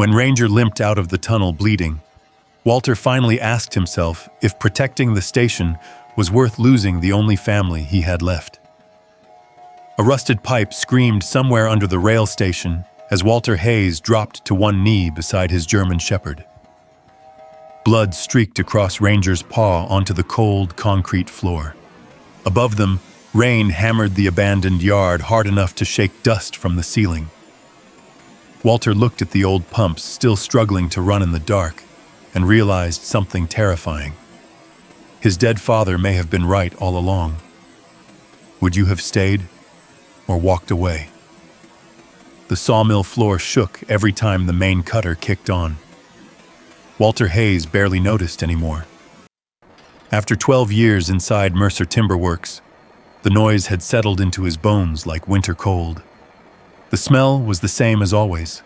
When Ranger limped out of the tunnel bleeding, Walter finally asked himself if protecting the station was worth losing the only family he had left. A rusted pipe screamed somewhere under the rail station as Walter Hayes dropped to one knee beside his German Shepherd. Blood streaked across Ranger's paw onto the cold concrete floor. Above them, rain hammered the abandoned yard hard enough to shake dust from the ceiling. Walter looked at the old pumps still struggling to run in the dark and realized something terrifying. His dead father may have been right all along. Would you have stayed or walked away? The sawmill floor shook every time the main cutter kicked on. Walter Hayes barely noticed anymore. After 12 years inside Mercer Timber Works, the noise had settled into his bones like winter cold. The smell was the same as always: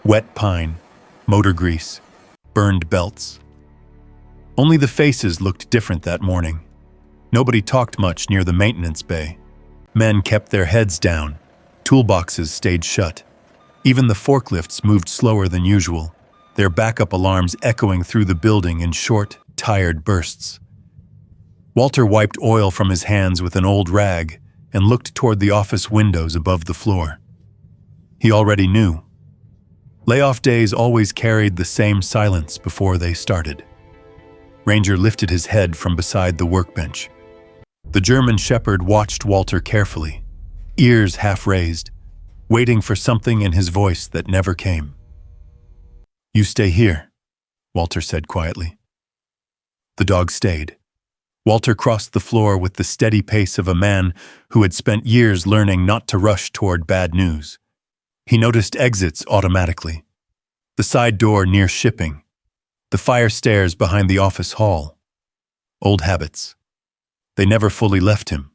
wet pine, motor grease, burned belts. Only the faces looked different that morning. Nobody talked much near the maintenance bay. Men kept their heads down. Toolboxes stayed shut. Even the forklifts moved slower than usual, their backup alarms echoing through the building in short, tired bursts. Walter wiped oil from his hands with an old rag and looked toward the office windows above the floor. He already knew. Layoff days always carried the same silence before they started. Ranger lifted his head from beside the workbench. The German Shepherd watched Walter carefully, ears half raised, waiting for something in his voice that never came. "You stay here," Walter said quietly. The dog stayed. Walter crossed the floor with the steady pace of a man who had spent years learning not to rush toward bad news. He noticed exits automatically. The side door near shipping. The fire stairs behind the office hall. Old habits. They never fully left him.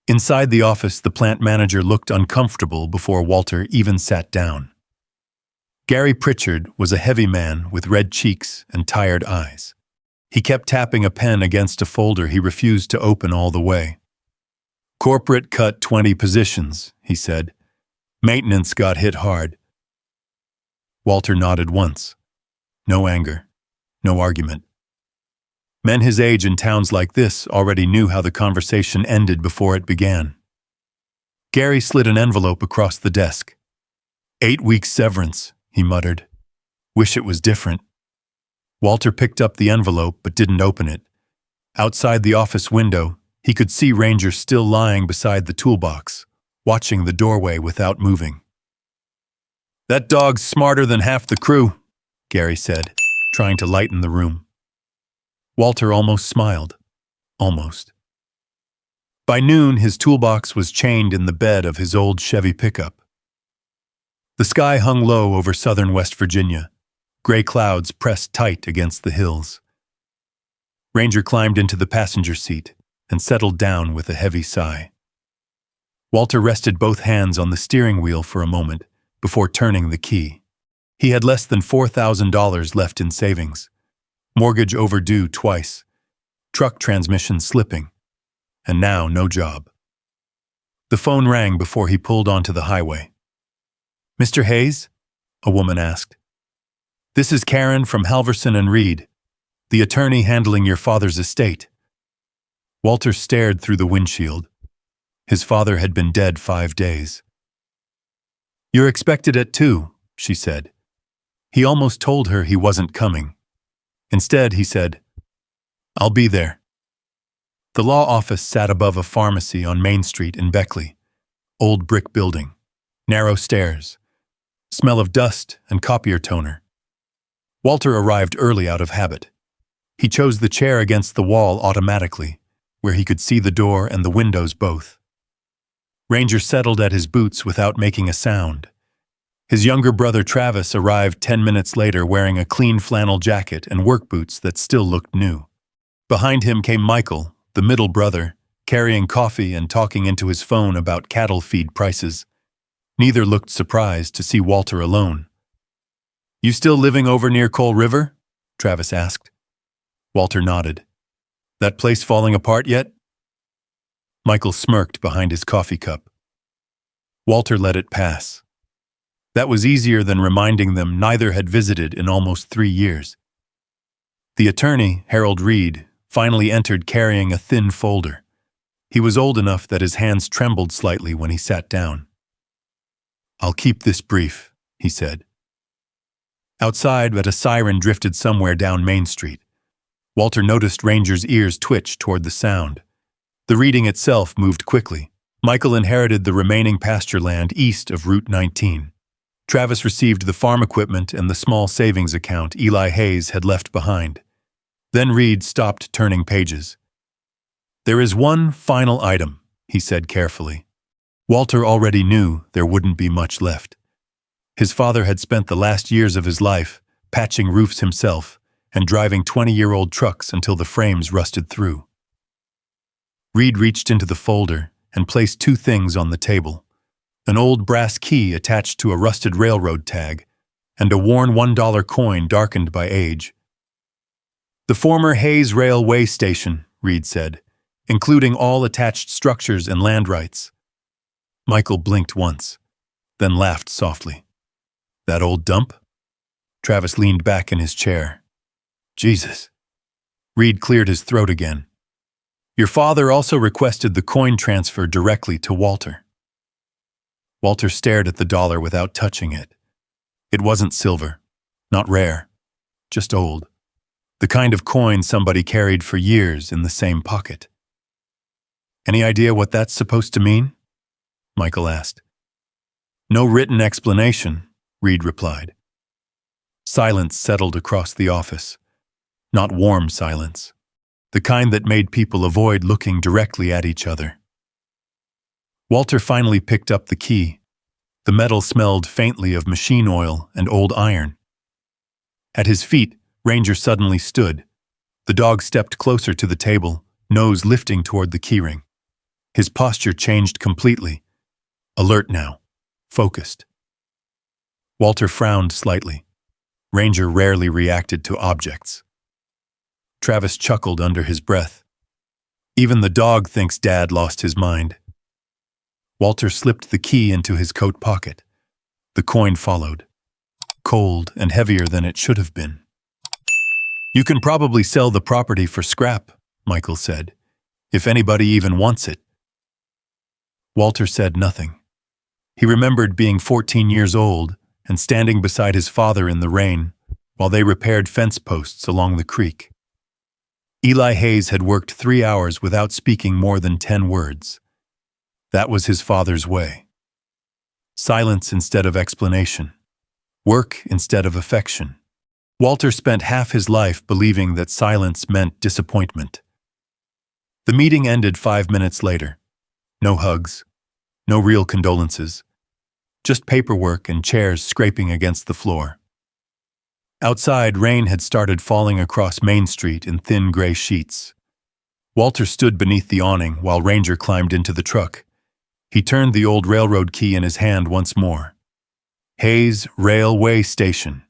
Inside the office, the plant manager looked uncomfortable before Walter even sat down. Gary Pritchard was a heavy man with red cheeks and tired eyes. He kept tapping a pen against a folder he refused to open all the way. "Corporate cut 20 positions," he said. "Maintenance got hit hard." Walter nodded once. No anger, no argument. Men his age in towns like this already knew how the conversation ended before it began. Gary slid an envelope across the desk. 8 weeks severance, he muttered. "Wish it was different." Walter picked up the envelope but didn't open it. Outside the office window, he could see Ranger still lying beside the toolbox, watching the doorway without moving. "That dog's smarter than half the crew," Gary said, trying to lighten the room. Walter almost smiled. Almost. By noon, his toolbox was chained in the bed of his old Chevy pickup. The sky hung low over southern West Virginia. Gray clouds pressed tight against the hills. Ranger climbed into the passenger seat and settled down with a heavy sigh. Walter rested both hands on the steering wheel for a moment before turning the key. He had less than $4,000 left in savings. Mortgage overdue twice. Truck transmission slipping. And now no job. The phone rang before he pulled onto the highway. "Mr. Hayes?" a woman asked. "This is Karen from Halverson and Reed, the attorney handling your father's estate." Walter stared through the windshield. His father had been dead 5 days. "You're expected at 2, she said. He almost told her he wasn't coming. Instead, he said, "I'll be there." The law office sat above a pharmacy on Main Street in Beckley. Old brick building, narrow stairs, smell of dust and copier toner. Walter arrived early out of habit. He chose the chair against the wall automatically, where he could see the door and the windows both. Ranger settled at his boots without making a sound. His younger brother Travis arrived 10 minutes later wearing a clean flannel jacket and work boots that still looked new. Behind him came Michael, the middle brother, carrying coffee and talking into his phone about cattle feed prices. Neither looked surprised to see Walter alone. "You still living over near Coal River?" Travis asked. Walter nodded. "That place falling apart yet?" Michael smirked behind his coffee cup. Walter let it pass. That was easier than reminding them neither had visited in almost 3 years. The attorney, Harold Reed, finally entered carrying a thin folder. He was old enough that his hands trembled slightly when he sat down. "I'll keep this brief," he said. Outside, but a siren drifted somewhere down Main Street. Walter noticed Ranger's ears twitch toward the sound. The reading itself moved quickly. Michael inherited the remaining pasture land east of Route 19. Travis received the farm equipment and the small savings account Eli Hayes had left behind. Then Reed stopped turning pages. "There is one final item," he said carefully. Walter already knew there wouldn't be much left. His father had spent the last years of his life patching roofs himself and driving 20-year-old trucks until the frames rusted through. Reed reached into the folder and placed 2 things on the table: an old brass key attached to a rusted railroad tag and a worn $1 coin darkened by age. "The former Hayes Railway Station," Reed said, "including all attached structures and land rights." Michael blinked once, then laughed softly. "That old dump?" Travis leaned back in his chair. "Jesus." Reed cleared his throat again. "Your father also requested the coin transfer directly to Walter." Walter stared at the dollar without touching it. It wasn't silver, not rare, just old. The kind of coin somebody carried for years in the same pocket. "Any idea what that's supposed to mean?" Michael asked. "No written explanation," Reed replied. Silence settled across the office. Not warm silence. The kind that made people avoid looking directly at each other. Walter finally picked up the key. The metal smelled faintly of machine oil and old iron. At his feet, Ranger suddenly stood. The dog stepped closer to the table, nose lifting toward the keyring. His posture changed completely. Alert now. Focused. Walter frowned slightly. Ranger rarely reacted to objects. Travis chuckled under his breath. "Even the dog thinks Dad lost his mind." Walter slipped the key into his coat pocket. The coin followed. Cold and heavier than it should have been. "You can probably sell the property for scrap," Michael said, "if anybody even wants it." Walter said nothing. He remembered being 14 years old and standing beside his father in the rain while they repaired fence posts along the creek. Eli Hayes had worked 3 hours without speaking more than 10 words. That was his father's way. Silence instead of explanation. Work instead of affection. Walter spent half his life believing that silence meant disappointment. The meeting ended 5 minutes later. No hugs. No real condolences. Just paperwork and chairs scraping against the floor. Outside, rain had started falling across Main Street in thin gray sheets. Walter stood beneath the awning while Ranger climbed into the truck. He turned the old railroad key in his hand once more. Hayes Railway Station.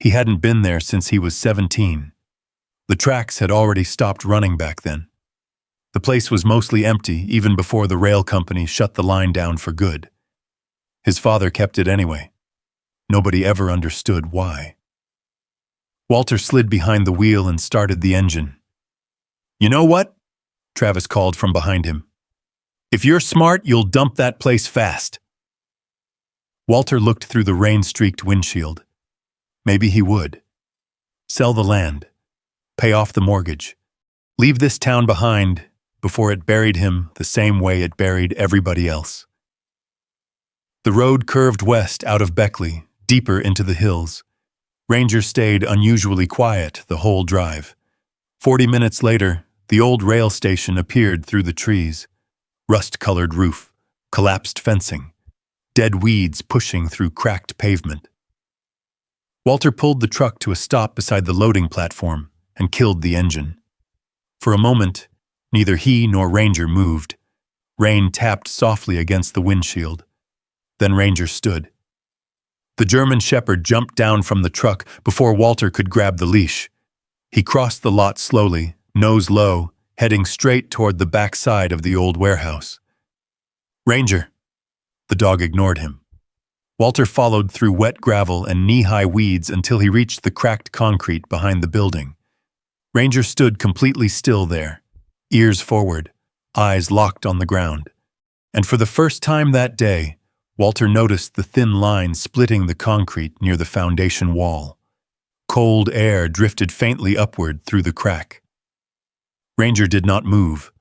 He hadn't been there since he was 17. The tracks had already stopped running back then. The place was mostly empty even before the rail company shut the line down for good. His father kept it anyway. Nobody ever understood why. Walter slid behind the wheel and started the engine. "You know what?" Travis called from behind him. "If you're smart, you'll dump that place fast." Walter looked through the rain-streaked windshield. Maybe he would. Sell the land. Pay off the mortgage. Leave this town behind before it buried him the same way it buried everybody else. The road curved west out of Beckley, deeper into the hills. Ranger stayed unusually quiet the whole drive. 40 minutes later, the old rail station appeared through the trees. Rust-colored roof, collapsed fencing, dead weeds pushing through cracked pavement. Walter pulled the truck to a stop beside the loading platform and killed the engine. For a moment, neither he nor Ranger moved. Rain tapped softly against the windshield. Then Ranger stood. The German Shepherd jumped down from the truck before Walter could grab the leash. He crossed the lot slowly, nose low, heading straight toward the back side of the old warehouse. "Ranger." The dog ignored him. Walter followed through wet gravel and knee-high weeds until he reached the cracked concrete behind the building. Ranger stood completely still there, ears forward, eyes locked on the ground. And for the first time that day, Walter noticed the thin line splitting the concrete near the foundation wall. Cold air drifted faintly upward through the crack. Ranger did not move.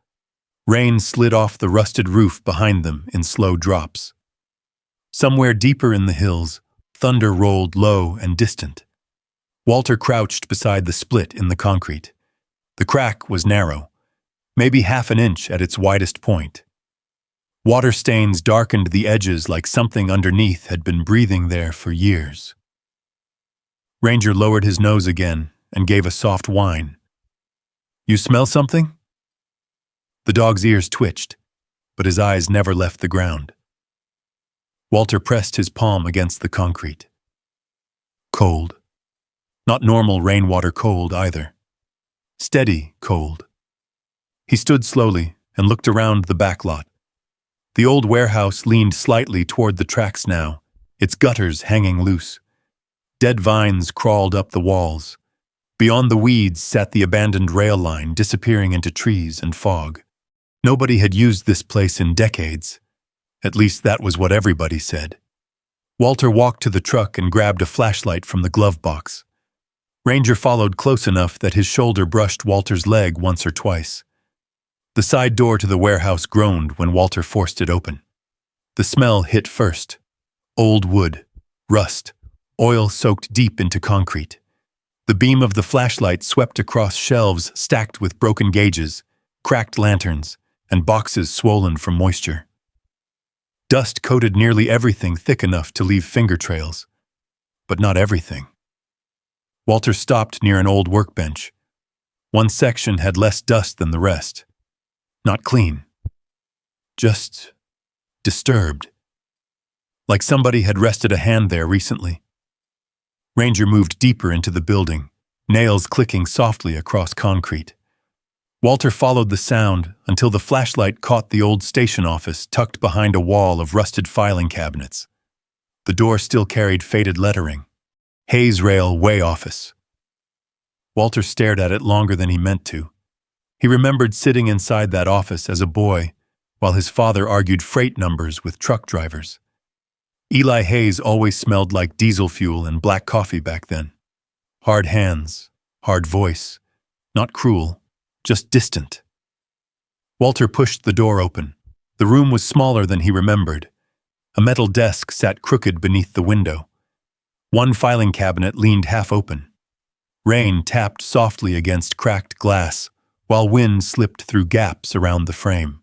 Rain slid off the rusted roof behind them in slow drops. Somewhere deeper in the hills, thunder rolled low and distant. Walter crouched beside the split in the concrete. The crack was narrow, maybe half an inch at its widest point. Water stains darkened the edges like something underneath had been breathing there for years. Ranger lowered his nose again and gave a soft whine. "You smell something?" The dog's ears twitched, but his eyes never left the ground. Walter pressed his palm against the concrete. Cold. Not normal rainwater cold either. Steady cold. He stood slowly and looked around the back lot. The old warehouse leaned slightly toward the tracks now, its gutters hanging loose. Dead vines crawled up the walls. Beyond the weeds sat the abandoned rail line, disappearing into trees and fog. Nobody had used this place in decades. At least that was what everybody said. Walter walked to the truck and grabbed a flashlight from the glove box. Ranger followed close enough that his shoulder brushed Walter's leg once or twice. The side door to the warehouse groaned when Walter forced it open. The smell hit first. Old wood, rust, oil soaked deep into concrete. The beam of the flashlight swept across shelves stacked with broken gauges, cracked lanterns, and boxes swollen from moisture. Dust coated nearly everything thick enough to leave finger trails. But not everything. Walter stopped near an old workbench. One section had less dust than the rest. Not clean. Just disturbed. Like somebody had rested a hand there recently. Ranger moved deeper into the building, nails clicking softly across concrete. Walter followed the sound until the flashlight caught the old station office tucked behind a wall of rusted filing cabinets. The door still carried faded lettering. Hayes Rail Way Office. Walter stared at it longer than he meant to. He remembered sitting inside that office as a boy while his father argued freight numbers with truck drivers. Eli Hayes always smelled like diesel fuel and black coffee back then. Hard hands, hard voice, not cruel, just distant. Walter pushed the door open. The room was smaller than he remembered. A metal desk sat crooked beneath the window. One filing cabinet leaned half open. Rain tapped softly against cracked glass, while wind slipped through gaps around the frame.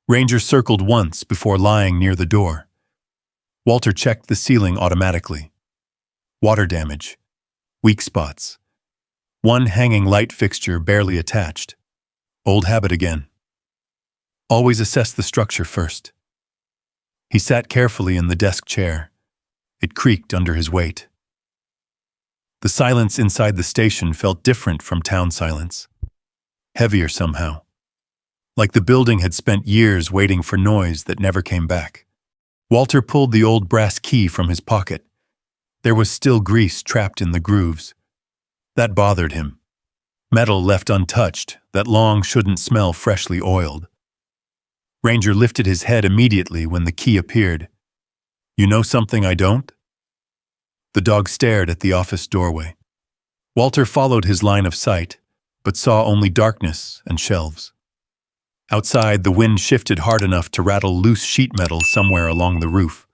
Ranger circled once before lying near the door. Walter checked the ceiling automatically. Water damage. Weak spots. One hanging light fixture barely attached. Old habit again. Always assess the structure first. He sat carefully in the desk chair. It creaked under his weight. The silence inside the station felt different from town silence. Heavier somehow. Like the building had spent years waiting for noise that never came back. Walter pulled the old brass key from his pocket. There was still grease trapped in the grooves. That bothered him. Metal left untouched, that long shouldn't smell freshly oiled. Ranger lifted his head immediately when the key appeared. "You know something I don't?" The dog stared at the office doorway. Walter followed his line of sight, but saw only darkness and shelves. Outside, the wind shifted hard enough to rattle loose sheet metal somewhere along the roof.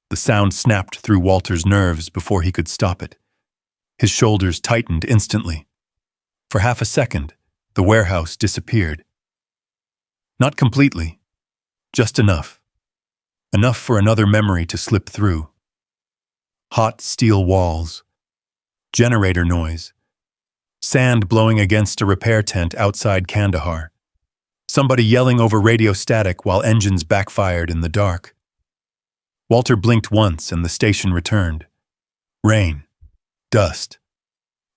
The sound snapped through Walter's nerves before he could stop it. His shoulders tightened instantly. For half a second, the warehouse disappeared. Not completely, just enough. Enough for another memory to slip through. Hot steel walls. Generator noise. Sand blowing against a repair tent outside Kandahar. Somebody yelling over radio static while engines backfired in the dark. Walter blinked once and the station returned. Rain. Dust.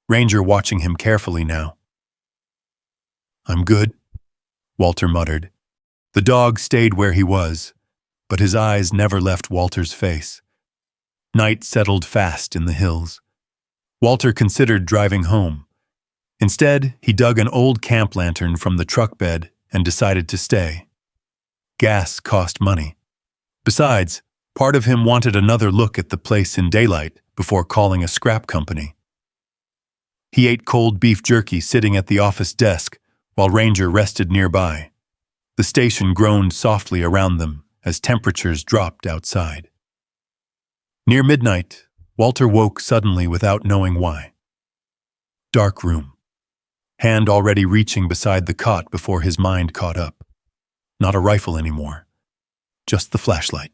Ranger watching him carefully now. "I'm good," Walter muttered. The dog stayed where he was, but his eyes never left Walter's face. Night settled fast in the hills. Walter considered driving home. Instead, he dug an old camp lantern from the truck bed and decided to stay. Gas cost money. Besides, part of him wanted another look at the place in daylight before calling a scrap company. He ate cold beef jerky sitting at the office desk while Ranger rested nearby. The station groaned softly around them as temperatures dropped outside. Near midnight, Walter woke suddenly without knowing why. Dark room. Hand already reaching beside the cot before his mind caught up. Not a rifle anymore. Just the flashlight.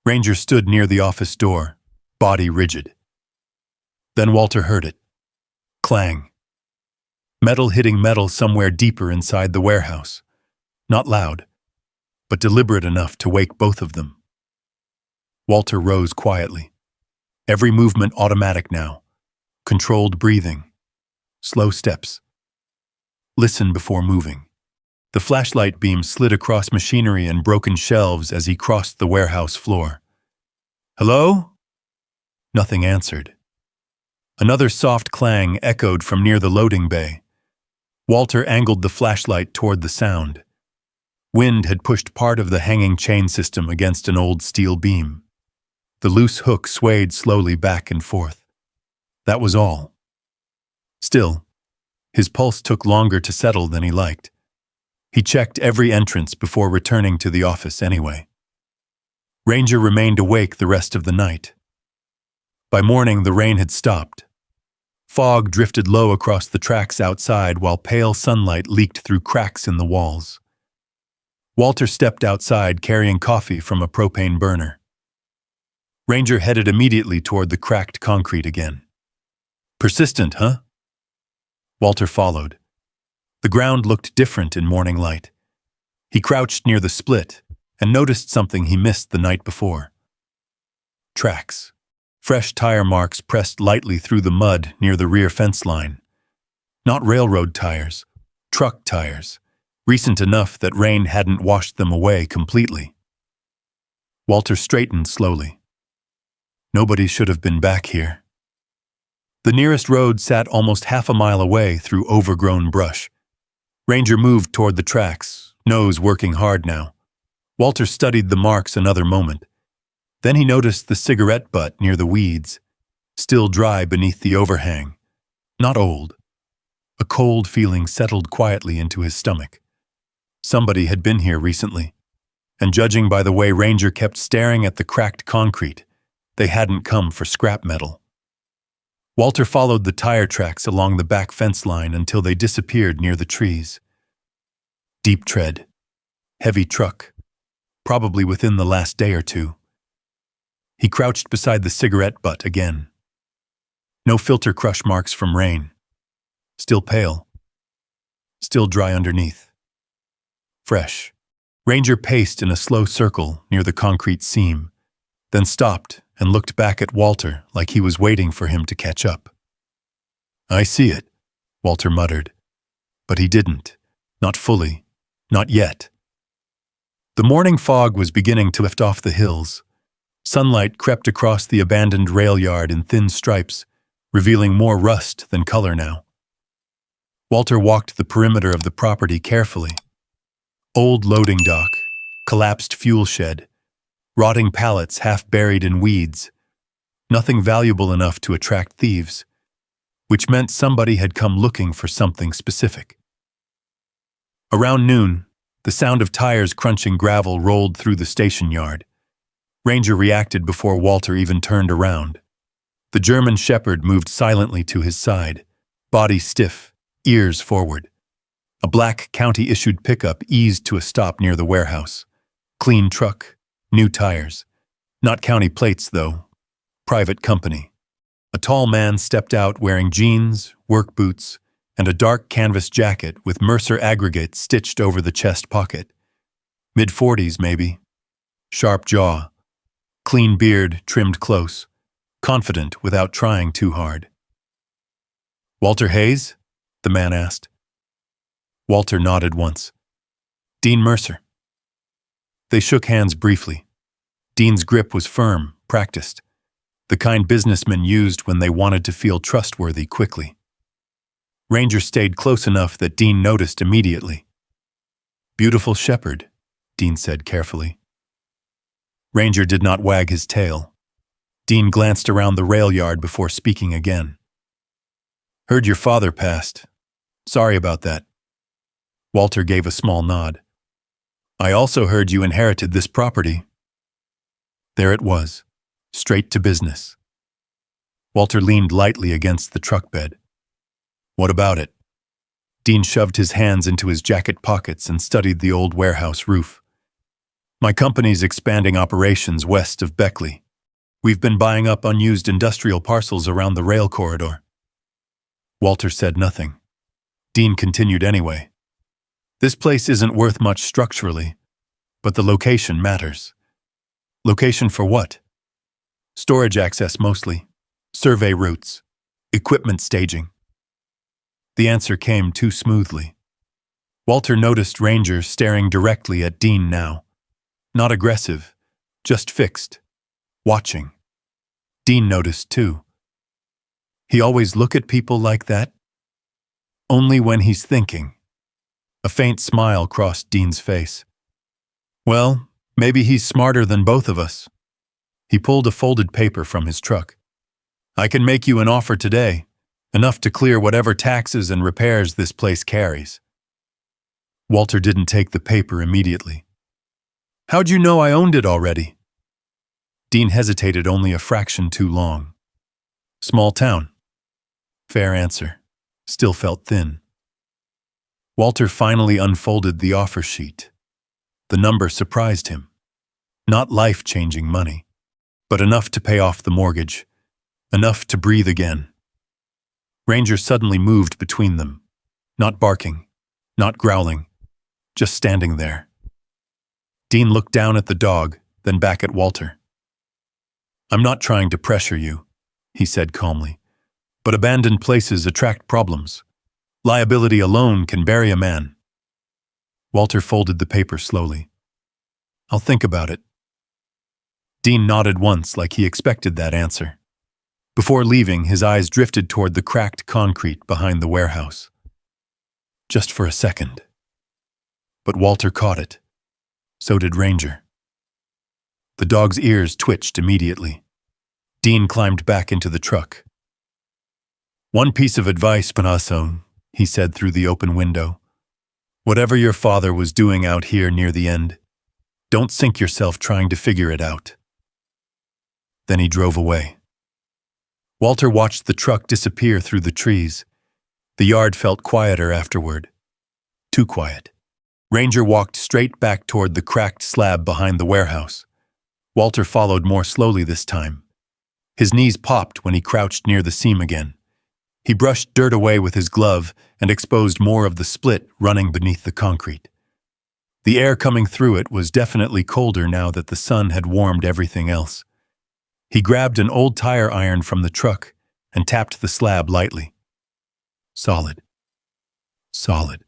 Ranger stood near the office door, body rigid. Then Walter heard it. Clang. Metal hitting metal somewhere deeper inside the warehouse. Not loud, but deliberate enough to wake both of them. Walter rose quietly. Every movement automatic now. Controlled breathing. Slow steps. Listen before moving. The flashlight beam slid across machinery and broken shelves as he crossed the warehouse floor. "Hello?" Nothing answered. Another soft clang echoed from near the loading bay. Walter angled the flashlight toward the sound. Wind had pushed part of the hanging chain system against an old steel beam. The loose hook swayed slowly back and forth. That was all. Still, his pulse took longer to settle than he liked. He checked every entrance before returning to the office anyway. Ranger remained awake the rest of the night. By morning, the rain had stopped. Fog drifted low across the tracks outside while pale sunlight leaked through cracks in the walls. Walter stepped outside carrying coffee from a propane burner. Ranger headed immediately toward the cracked concrete again. "Persistent, huh?" Walter followed. The ground looked different in morning light. He crouched near the split and noticed something he missed the night before. Tracks. Fresh tire marks pressed lightly through the mud near the rear fence line. Not railroad tires, truck tires, recent enough that rain hadn't washed them away completely. Walter straightened slowly. Nobody should have been back here. The nearest road sat almost half a mile away through overgrown brush. Ranger moved toward the tracks, nose working hard now. Walter studied the marks another moment. Then he noticed the cigarette butt near the weeds, still dry beneath the overhang. Not old. A cold feeling settled quietly into his stomach. Somebody had been here recently, and judging by the way Ranger kept staring at the cracked concrete, they hadn't come for scrap metal. Walter followed the tire tracks along the back fence line until they disappeared near the trees. Deep tread. Heavy truck. Probably within the last day or two. He crouched beside the cigarette butt again. No filter crush marks from rain. Still pale. Still dry underneath. Fresh. Ranger paced in a slow circle near the concrete seam, then stopped and looked back at Walter like he was waiting for him to catch up. "I see it," Walter muttered. But he didn't. Not fully. Not yet. The morning fog was beginning to lift off the hills. Sunlight crept across the abandoned rail yard in thin stripes, revealing more rust than color now. Walter walked the perimeter of the property carefully. Old loading dock, collapsed fuel shed, rotting pallets half buried in weeds. Nothing valuable enough to attract thieves, which meant somebody had come looking for something specific. Around noon, the sound of tires crunching gravel rolled through the station yard. Ranger reacted before Walter even turned around. The German shepherd moved silently to his side, body stiff, ears forward. A black county-issued pickup eased to a stop near the warehouse. Clean truck. New tires. Not county plates, though. Private company. A tall man stepped out wearing jeans, work boots, and a dark canvas jacket with Mercer aggregate stitched over the chest pocket. Mid-40s, maybe. Sharp jaw. Clean beard trimmed close. Confident without trying too hard. "Walter Hayes?" the man asked. Walter nodded once. "Dean Mercer." They shook hands briefly. Dean's grip was firm, practiced, the kind businessmen used when they wanted to feel trustworthy quickly. Ranger stayed close enough that Dean noticed immediately. "Beautiful shepherd," Dean said carefully. Ranger did not wag his tail. Dean glanced around the rail yard before speaking again. "Heard your father passed. Sorry about that." Walter gave a small nod. "I also heard you inherited this property." There it was, straight to business. Walter leaned lightly against the truck bed. "What about it?" Dean shoved his hands into his jacket pockets and studied the old warehouse roof. "My company's expanding operations west of Beckley. We've been buying up unused industrial parcels around the rail corridor." Walter said nothing. Dean continued anyway. "This place isn't worth much structurally, but the location matters." "Location for what?" "Storage access mostly. Survey routes. Equipment staging." The answer came too smoothly. Walter noticed Ranger staring directly at Dean now. Not aggressive, just fixed, watching. Dean noticed too. He always look at people like that? Only when he's thinking. A faint smile crossed Dean's face. "Well, maybe he's smarter than both of us." He pulled a folded paper from his truck. "I can make you an offer today, enough to clear whatever taxes and repairs this place carries." Walter didn't take the paper immediately. "How'd you know I owned it already?" Dean hesitated only a fraction too long. "Small town." Fair answer. Still felt thin. Walter finally unfolded the offer sheet. The number surprised him. Not life-changing money, but enough to pay off the mortgage, enough to breathe again. Ranger suddenly moved between them, not barking, not growling, just standing there. Dean looked down at the dog, then back at Walter. "I'm not trying to pressure you," he said calmly, "but abandoned places attract problems. Liability alone can bury a man." Walter folded the paper slowly. "I'll think about it." Dean nodded once like he expected that answer. Before leaving, his eyes drifted toward the cracked concrete behind the warehouse. Just for a second. But Walter caught it. So did Ranger. The dog's ears twitched immediately. Dean climbed back into the truck. "One piece of advice, Panaso," he said through the open window. "Whatever your father was doing out here near the end, don't sink yourself trying to figure it out." Then he drove away. Walter watched the truck disappear through the trees. The yard felt quieter afterward. Too quiet. Ranger walked straight back toward the cracked slab behind the warehouse. Walter followed more slowly this time. His knees popped when he crouched near the seam again. He brushed dirt away with his glove and exposed more of the split running beneath the concrete. The air coming through it was definitely colder now that the sun had warmed everything else. He grabbed an old tire iron from the truck and tapped the slab lightly. Solid. Solid.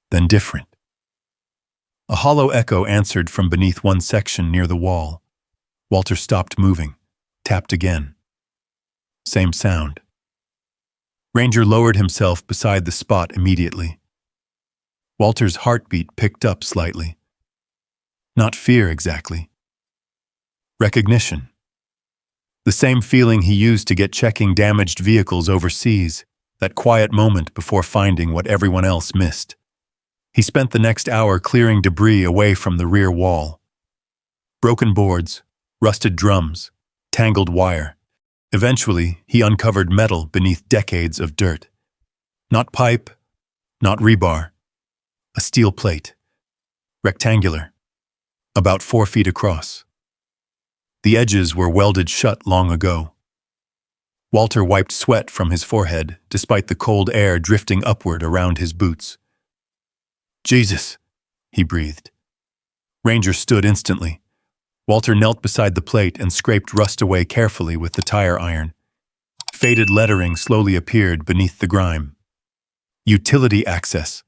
Then different. A hollow echo answered from beneath one section near the wall. Walter stopped moving, tapped again. Same sound. Ranger lowered himself beside the spot immediately. Walter's heartbeat picked up slightly. Not fear exactly. Recognition. The same feeling he used to get checking damaged vehicles overseas, that quiet moment before finding what everyone else missed. He spent the next hour clearing debris away from the rear wall. Broken boards, rusted drums, tangled wire. Eventually, he uncovered metal beneath decades of dirt. Not pipe, not rebar. A steel plate. Rectangular. About 4 feet across. The edges were welded shut long ago. Walter wiped sweat from his forehead, despite the cold air drifting upward around his boots. "Jesus," he breathed. Ranger stood instantly. Walter knelt beside the plate and scraped rust away carefully with the tire iron. Faded lettering slowly appeared beneath the grime. Utility access.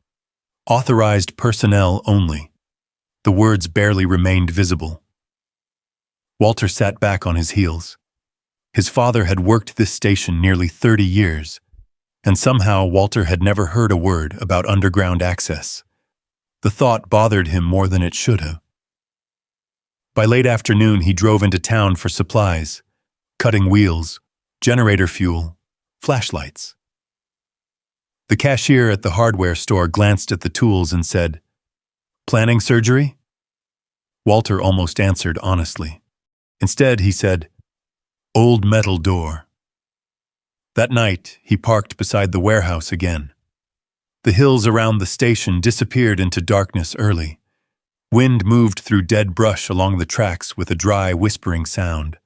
Authorized personnel only. The words barely remained visible. Walter sat back on his heels. His father had worked this station nearly 30 years, and somehow Walter had never heard a word about underground access. The thought bothered him more than it should have. By late afternoon, he drove into town for supplies, cutting wheels, generator fuel, flashlights. The cashier at the hardware store glanced at the tools and said, "Planning surgery?" Walter almost answered honestly. Instead, he said, "Old metal door." That night, he parked beside the warehouse again. The hills around the station disappeared into darkness early. Wind moved through dead brush along the tracks with a dry, whispering sound.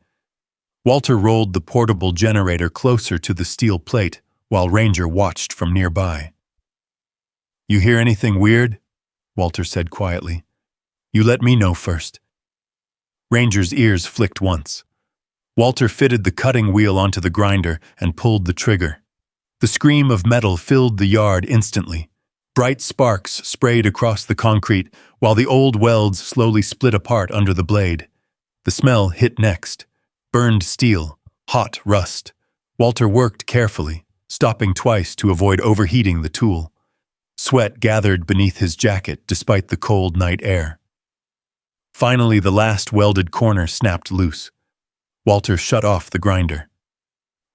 Walter rolled the portable generator closer to the steel plate while Ranger watched from nearby. "You hear anything weird?" Walter said quietly. "You let me know first." Ranger's ears flicked once. Walter fitted the cutting wheel onto the grinder and pulled the trigger. The scream of metal filled the yard instantly. Bright sparks sprayed across the concrete while the old welds slowly split apart under the blade. The smell hit next. Burned steel, hot rust. Walter worked carefully, stopping twice to avoid overheating the tool. Sweat gathered beneath his jacket despite the cold night air. Finally, the last welded corner snapped loose. Walter shut off the grinder.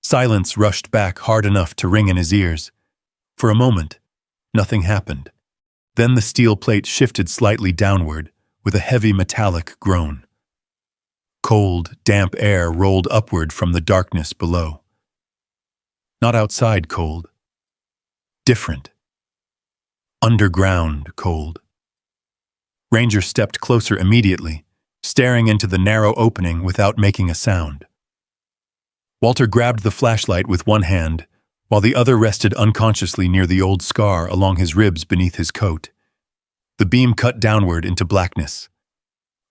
Silence rushed back hard enough to ring in his ears. For a moment, nothing happened. Then the steel plate shifted slightly downward with a heavy metallic groan. Cold, damp air rolled upward from the darkness below. Not outside cold. Different. Underground cold. Ranger stepped closer immediately, staring into the narrow opening without making a sound. Walter grabbed the flashlight with one hand, while the other rested unconsciously near the old scar along his ribs beneath his coat. The beam cut downward into blackness.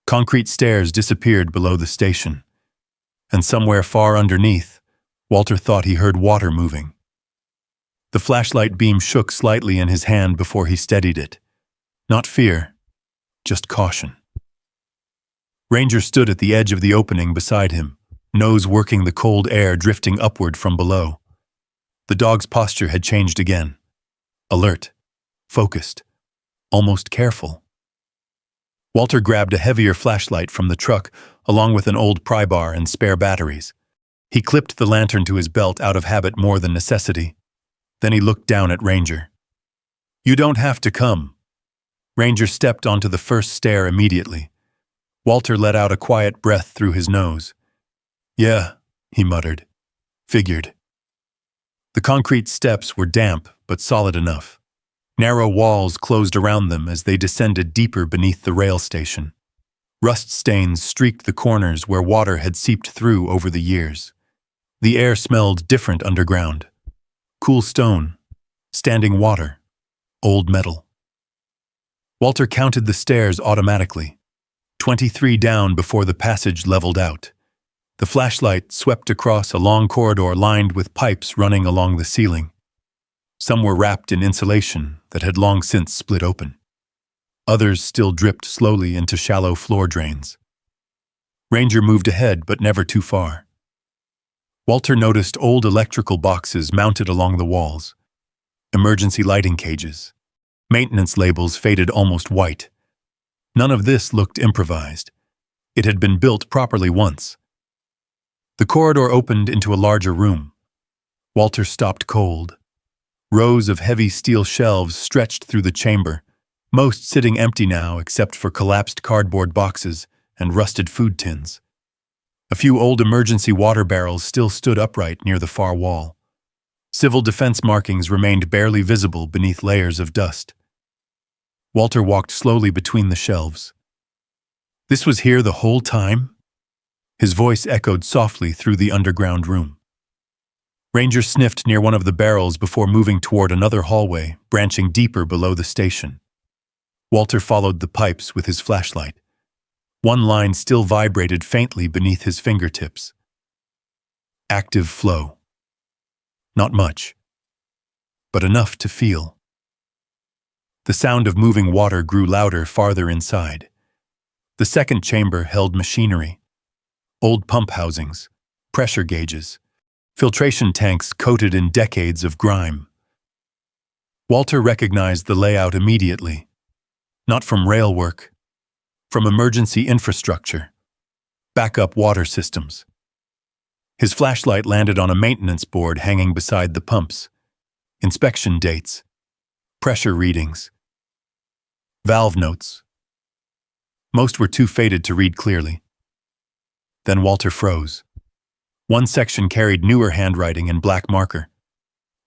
Concrete stairs disappeared below the station, and somewhere far underneath, Walter thought he heard water moving. The flashlight beam shook slightly in his hand before he steadied it. Not fear, just caution. Ranger stood at the edge of the opening beside him, nose working the cold air drifting upward from below. The dog's posture had changed again. Alert, focused, almost careful. Walter grabbed a heavier flashlight from the truck, along with an old pry bar and spare batteries. He clipped the lantern to his belt out of habit more than necessity. Then he looked down at Ranger. "You don't have to come." Ranger stepped onto the first stair immediately. Walter let out a quiet breath through his nose. "Yeah," he muttered. "Figured." The concrete steps were damp but solid enough. Narrow walls closed around them as they descended deeper beneath the rail station. Rust stains streaked the corners where water had seeped through over the years. The air smelled different underground. Cool stone, standing water, old metal. Walter counted the stairs automatically. 23 down before the passage leveled out. The flashlight swept across a long corridor lined with pipes running along the ceiling. Some were wrapped in insulation that had long since split open. Others still dripped slowly into shallow floor drains. Ranger moved ahead, but never too far. Walter noticed old electrical boxes mounted along the walls, emergency lighting cages, maintenance labels faded almost white. None of this looked improvised. It had been built properly once. The corridor opened into a larger room. Walter stopped cold. Rows of heavy steel shelves stretched through the chamber, most sitting empty now except for collapsed cardboard boxes and rusted food tins. A few old emergency water barrels still stood upright near the far wall. Civil defense markings remained barely visible beneath layers of dust. Walter walked slowly between the shelves. "This was here the whole time?" His voice echoed softly through the underground room. Ranger sniffed near one of the barrels before moving toward another hallway, branching deeper below the station. Walter followed the pipes with his flashlight. One line still vibrated faintly beneath his fingertips. Active flow. Not much, but enough to feel. The sound of moving water grew louder farther inside. The second chamber held machinery, old pump housings, pressure gauges, filtration tanks coated in decades of grime. Walter recognized the layout immediately, not from rail work, from emergency infrastructure, backup water systems. His flashlight landed on a maintenance board hanging beside the pumps. Inspection dates, pressure readings, valve notes. Most were too faded to read clearly. Then Walter froze. One section carried newer handwriting in black marker.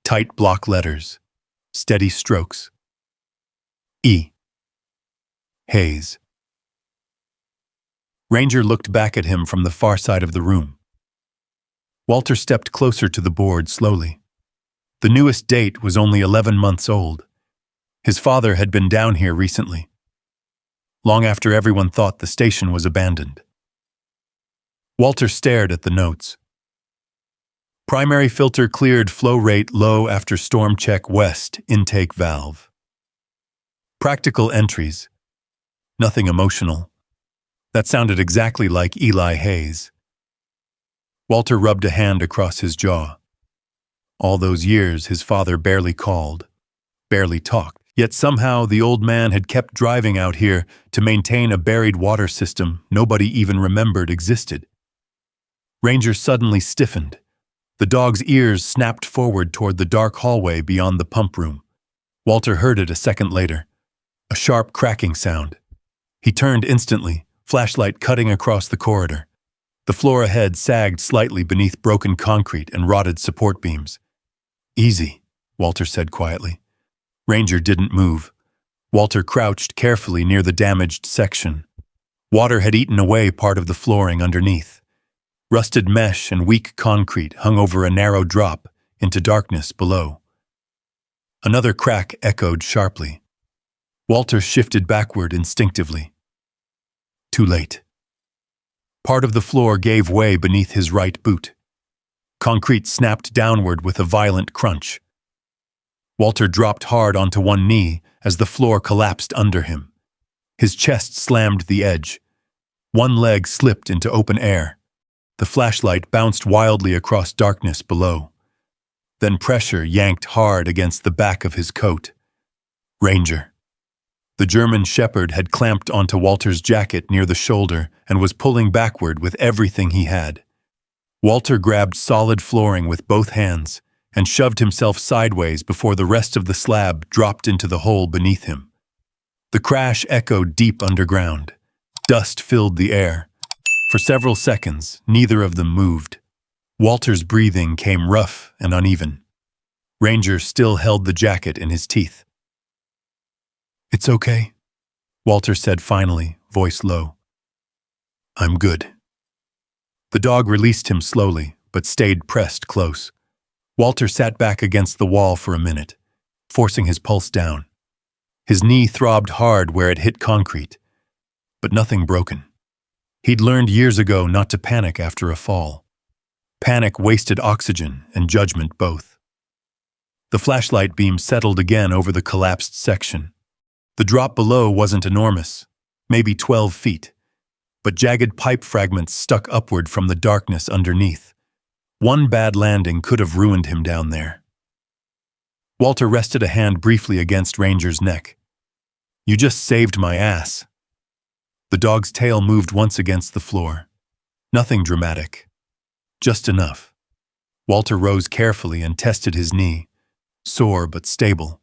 Tight block letters, steady strokes. E. Hayes. Ranger looked back at him from the far side of the room. Walter stepped closer to the board slowly. The newest date was only 11 months old. His father had been down here recently, long after everyone thought the station was abandoned. Walter stared at the notes. Primary filter cleared, flow rate low after storm check, west intake valve. Practical entries. Nothing emotional. That sounded exactly like Eli Hayes. Walter rubbed a hand across his jaw. All those years his father barely called, barely talked, yet somehow the old man had kept driving out here to maintain a buried water system nobody even remembered existed. Ranger suddenly stiffened. The dog's ears snapped forward toward the dark hallway beyond the pump room. Walter heard it a second later, a sharp cracking sound. He turned instantly, flashlight cutting across the corridor. The floor ahead sagged slightly beneath broken concrete and rotted support beams. Easy, Walter said quietly. Ranger didn't move. Walter crouched carefully near the damaged section. Water had eaten away part of the flooring underneath. Rusted mesh and weak concrete hung over a narrow drop into darkness below. Another crack echoed sharply. Walter shifted backward instinctively. Too late. Part of the floor gave way beneath his right boot. Concrete snapped downward with a violent crunch. Walter dropped hard onto one knee as the floor collapsed under him. His chest slammed the edge. One leg slipped into open air. The flashlight bounced wildly across darkness below. Then pressure yanked hard against the back of his coat. Ranger. The German shepherd had clamped onto Walter's jacket near the shoulder and was pulling backward with everything he had. Walter grabbed solid flooring with both hands and shoved himself sideways before the rest of the slab dropped into the hole beneath him. The crash echoed deep underground. Dust filled the air. For several seconds, neither of them moved. Walter's breathing came rough and uneven. Ranger still held the jacket in his teeth. "It's okay," Walter said finally, voice low. "I'm good." The dog released him slowly, but stayed pressed close. Walter sat back against the wall for a minute, forcing his pulse down. His knee throbbed hard where it hit concrete, but nothing broken. He'd learned years ago not to panic after a fall. Panic wasted oxygen and judgment both. The flashlight beam settled again over the collapsed section. The drop below wasn't enormous, maybe 12 feet, but jagged pipe fragments stuck upward from the darkness underneath. One bad landing could have ruined him down there. Walter rested a hand briefly against Ranger's neck. "You just saved my ass." The dog's tail moved once against the floor. Nothing dramatic. Just enough. Walter rose carefully and tested his knee, sore but stable.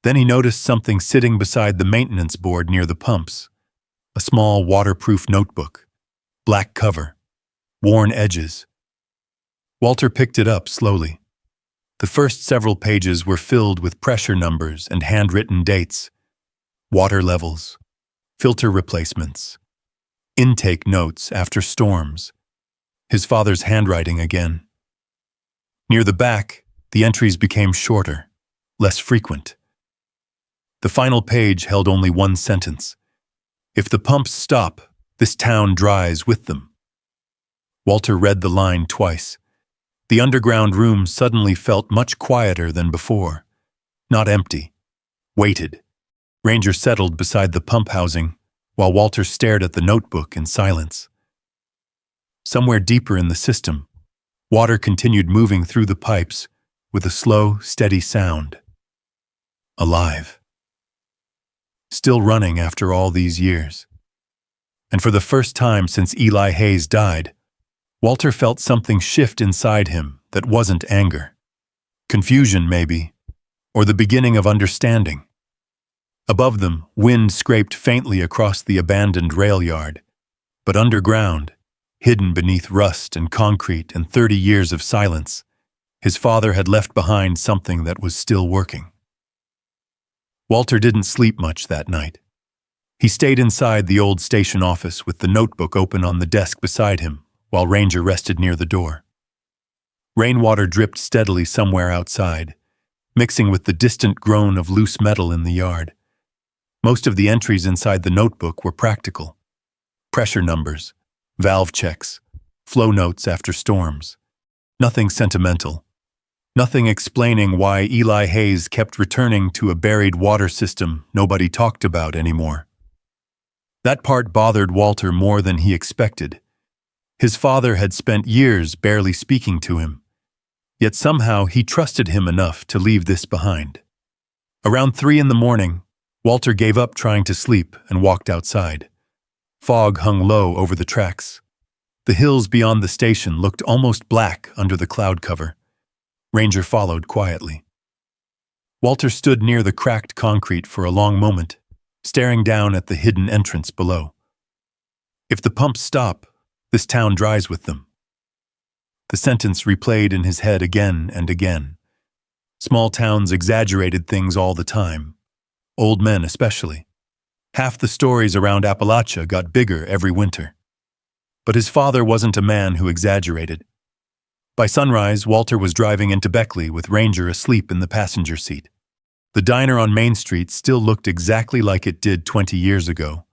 Then he noticed something sitting beside the maintenance board near the pumps. A small waterproof notebook. Black cover. Worn edges. Walter picked it up slowly. The first several pages were filled with pressure numbers and handwritten dates. Water levels. Filter replacements. Intake notes after storms. His father's handwriting again. Near the back, the entries became shorter, less frequent. The final page held only one sentence. "If the pumps stop, this town dries with them." Walter read the line twice. The underground room suddenly felt much quieter than before. Not empty. Weighted. Ranger settled beside the pump housing, while Walter stared at the notebook in silence. Somewhere deeper in the system, water continued moving through the pipes with a slow, steady sound. Alive. Still running after all these years. And for the first time since Eli Hayes died, Walter felt something shift inside him that wasn't anger. Confusion, maybe, or the beginning of understanding. Above them, wind scraped faintly across the abandoned rail yard, but underground, hidden beneath rust and concrete and 30 years of silence, his father had left behind something that was still working. Walter didn't sleep much that night. He stayed inside the old station office with the notebook open on the desk beside him while Ranger rested near the door. Rainwater dripped steadily somewhere outside, mixing with the distant groan of loose metal in the yard. Most of the entries inside the notebook were practical. Pressure numbers, valve checks, flow notes after storms. Nothing sentimental. Nothing explaining why Eli Hayes kept returning to a buried water system nobody talked about anymore. That part bothered Walter more than he expected. His father had spent years barely speaking to him, yet somehow he trusted him enough to leave this behind. Around 3 a.m, Walter gave up trying to sleep and walked outside. Fog hung low over the tracks. The hills beyond the station looked almost black under the cloud cover. Ranger followed quietly. Walter stood near the cracked concrete for a long moment, staring down at the hidden entrance below. If the pumps stop, this town dries with them. The sentence replayed in his head again and again. Small towns exaggerated things all the time. Old men especially. Half the stories around Appalachia got bigger every winter. But his father wasn't a man who exaggerated. By sunrise, Walter was driving into Beckley with Ranger asleep in the passenger seat. The diner on Main Street still looked exactly like it did 20 years ago.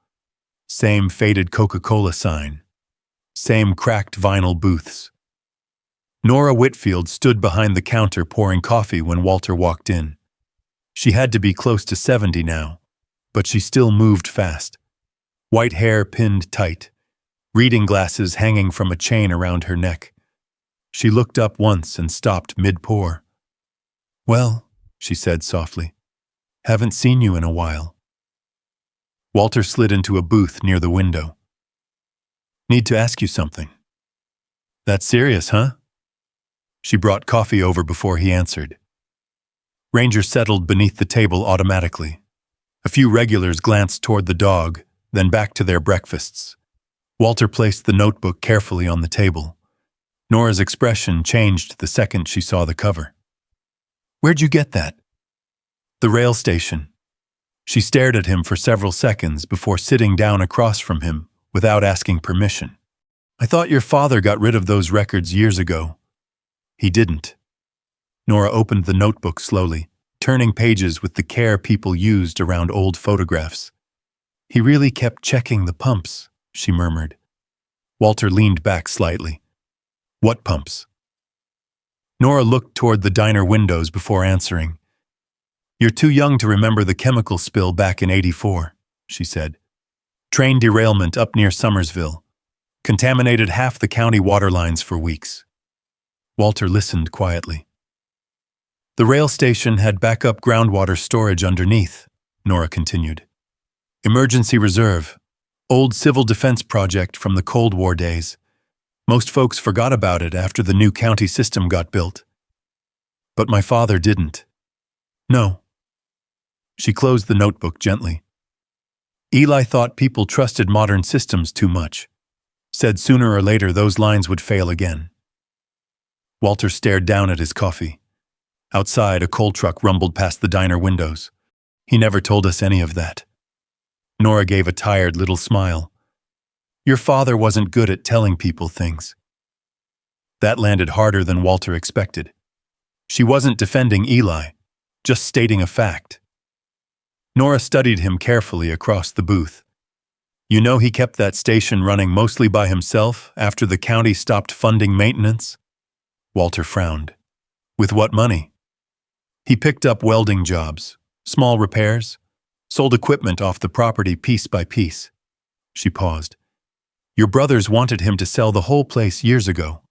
Same faded Coca-Cola sign. Same cracked vinyl booths. Nora Whitfield stood behind the counter pouring coffee when Walter walked in. She had to be close to 70 now, but she still moved fast. White hair pinned tight, reading glasses hanging from a chain around her neck. She looked up once and stopped mid-pour. "Well," she said softly, "haven't seen you in a while." Walter slid into a booth near the window. "Need to ask you something." "That serious, huh?" She brought coffee over before he answered. Ranger settled beneath the table automatically. A few regulars glanced toward the dog, then back to their breakfasts. Walter placed the notebook carefully on the table. Nora's expression changed the second she saw the cover. "Where'd you get that?" "The rail station." She stared at him for several seconds before sitting down across from him without asking permission. "I thought your father got rid of those records years ago." "He didn't." Nora opened the notebook slowly, turning pages with the care people used around old photographs. "He really kept checking the pumps," she murmured. Walter leaned back slightly. "What pumps?" Nora looked toward the diner windows before answering. "You're too young to remember the chemical spill back in '84, she said. "Train derailment up near Summersville. Contaminated half the county water lines for weeks." Walter listened quietly. "The rail station had backup groundwater storage underneath," Nora continued. "Emergency reserve. Old civil defense project from the Cold War days. Most folks forgot about it after the new county system got built. But my father didn't. No." She closed the notebook gently. "Eli thought people trusted modern systems too much. Said sooner or later those lines would fail again." Walter stared down at his coffee. Outside, a coal truck rumbled past the diner windows. "He never told us any of that." Nora gave a tired little smile. "Your father wasn't good at telling people things." That landed harder than Walter expected. She wasn't defending Eli, just stating a fact. Nora studied him carefully across the booth. "You know he kept that station running mostly by himself after the county stopped funding maintenance?" Walter frowned. "With what money?" "He picked up welding jobs, small repairs, sold equipment off the property piece by piece. She paused. Your brothers wanted him to sell the whole place years ago.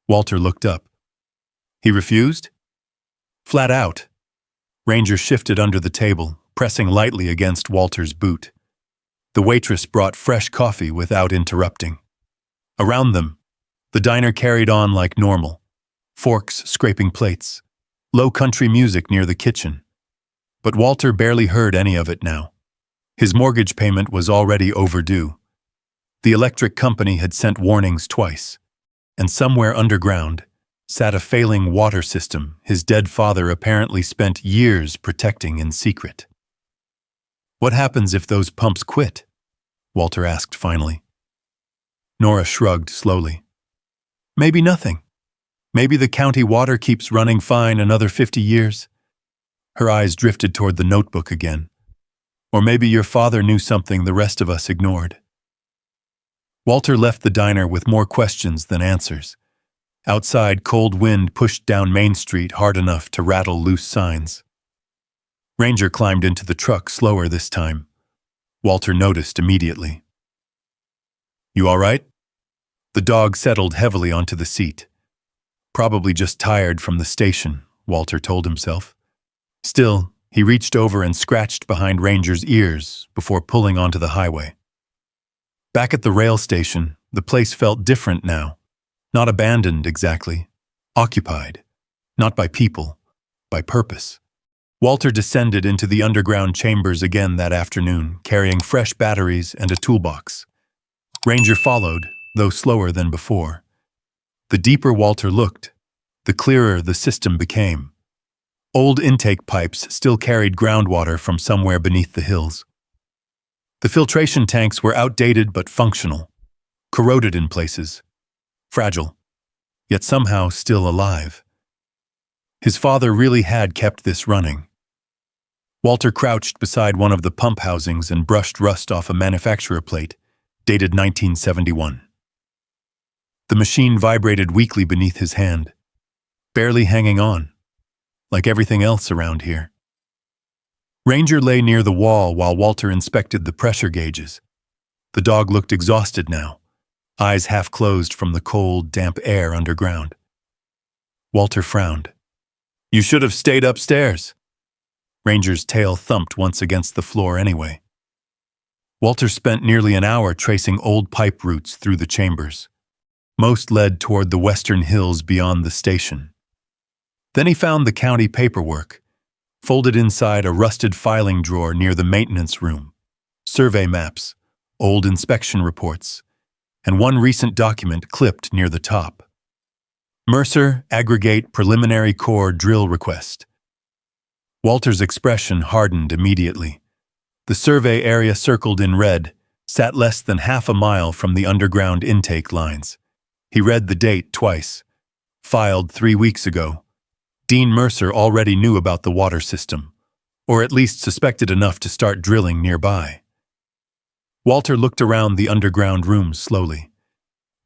Walter looked up. He refused? Flat out. Ranger shifted under the table, pressing lightly against Walter's boot. The waitress brought fresh coffee without interrupting. Around them, the diner carried on like normal. Forks scraping plates. Low country music near the kitchen. But Walter barely heard any of it now. His mortgage payment was already overdue. The electric company had sent warnings twice. And somewhere underground sat a failing water system his dead father apparently spent years protecting in secret. What happens if those pumps quit? Walter asked finally. Nora shrugged slowly. Maybe nothing. Maybe the county water keeps running fine another 50 years. Her eyes drifted toward the notebook again. Or maybe your father knew something the rest of us ignored. Walter left the diner with more questions than answers. Outside, cold wind pushed down Main Street hard enough to rattle loose signs. Ranger climbed into the truck slower this time. Walter noticed immediately. You all right? The dog settled heavily onto the seat. Probably just tired from the station, Walter told himself. Still, he reached over and scratched behind Ranger's ears before pulling onto the highway. Back at the rail station, the place felt different now. Not abandoned exactly. Occupied. Not by people, by purpose. Walter descended into the underground chambers again that afternoon, carrying fresh batteries and a toolbox. Ranger followed, though slower than before. The deeper Walter looked, the clearer the system became. Old intake pipes still carried groundwater from somewhere beneath the hills. The filtration tanks were outdated but functional, corroded in places, fragile, yet somehow still alive. His father really had kept this running. Walter crouched beside one of the pump housings and brushed rust off a manufacturer plate, dated 1971. The machine vibrated weakly beneath his hand, barely hanging on, like everything else around here. Ranger lay near the wall while Walter inspected the pressure gauges. The dog looked exhausted now, eyes half closed from the cold, damp air underground. Walter frowned. You should have stayed upstairs. Ranger's tail thumped once against the floor anyway. Walter spent nearly an hour tracing old pipe routes through the chambers. Most led toward the western hills beyond the station. Then he found the county paperwork, folded inside a rusted filing drawer near the maintenance room, survey maps, old inspection reports, and one recent document clipped near the top. Mercer Aggregate Preliminary Core Drill Request. Walter's expression hardened immediately. The survey area circled in red sat less than half a mile from the underground intake lines. He read the date twice. Filed 3 weeks ago. Dean Mercer already knew about the water system, or at least suspected enough to start drilling nearby. Walter looked around the underground rooms slowly.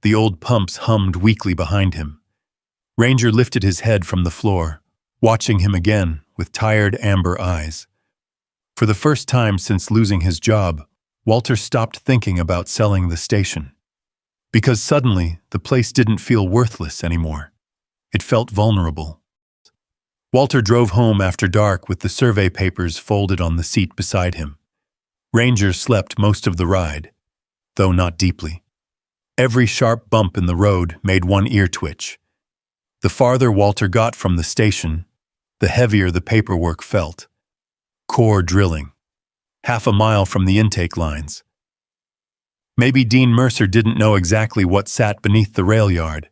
The old pumps hummed weakly behind him. Ranger lifted his head from the floor, watching him again with tired amber eyes. For the first time since losing his job, Walter stopped thinking about selling the station. Because suddenly, the place didn't feel worthless anymore. It felt vulnerable. Walter drove home after dark with the survey papers folded on the seat beside him. Ranger slept most of the ride, though not deeply. Every sharp bump in the road made one ear twitch. The farther Walter got from the station, the heavier the paperwork felt. Core drilling. Half a mile from the intake lines. Maybe Dean Mercer didn't know exactly what sat beneath the rail yard,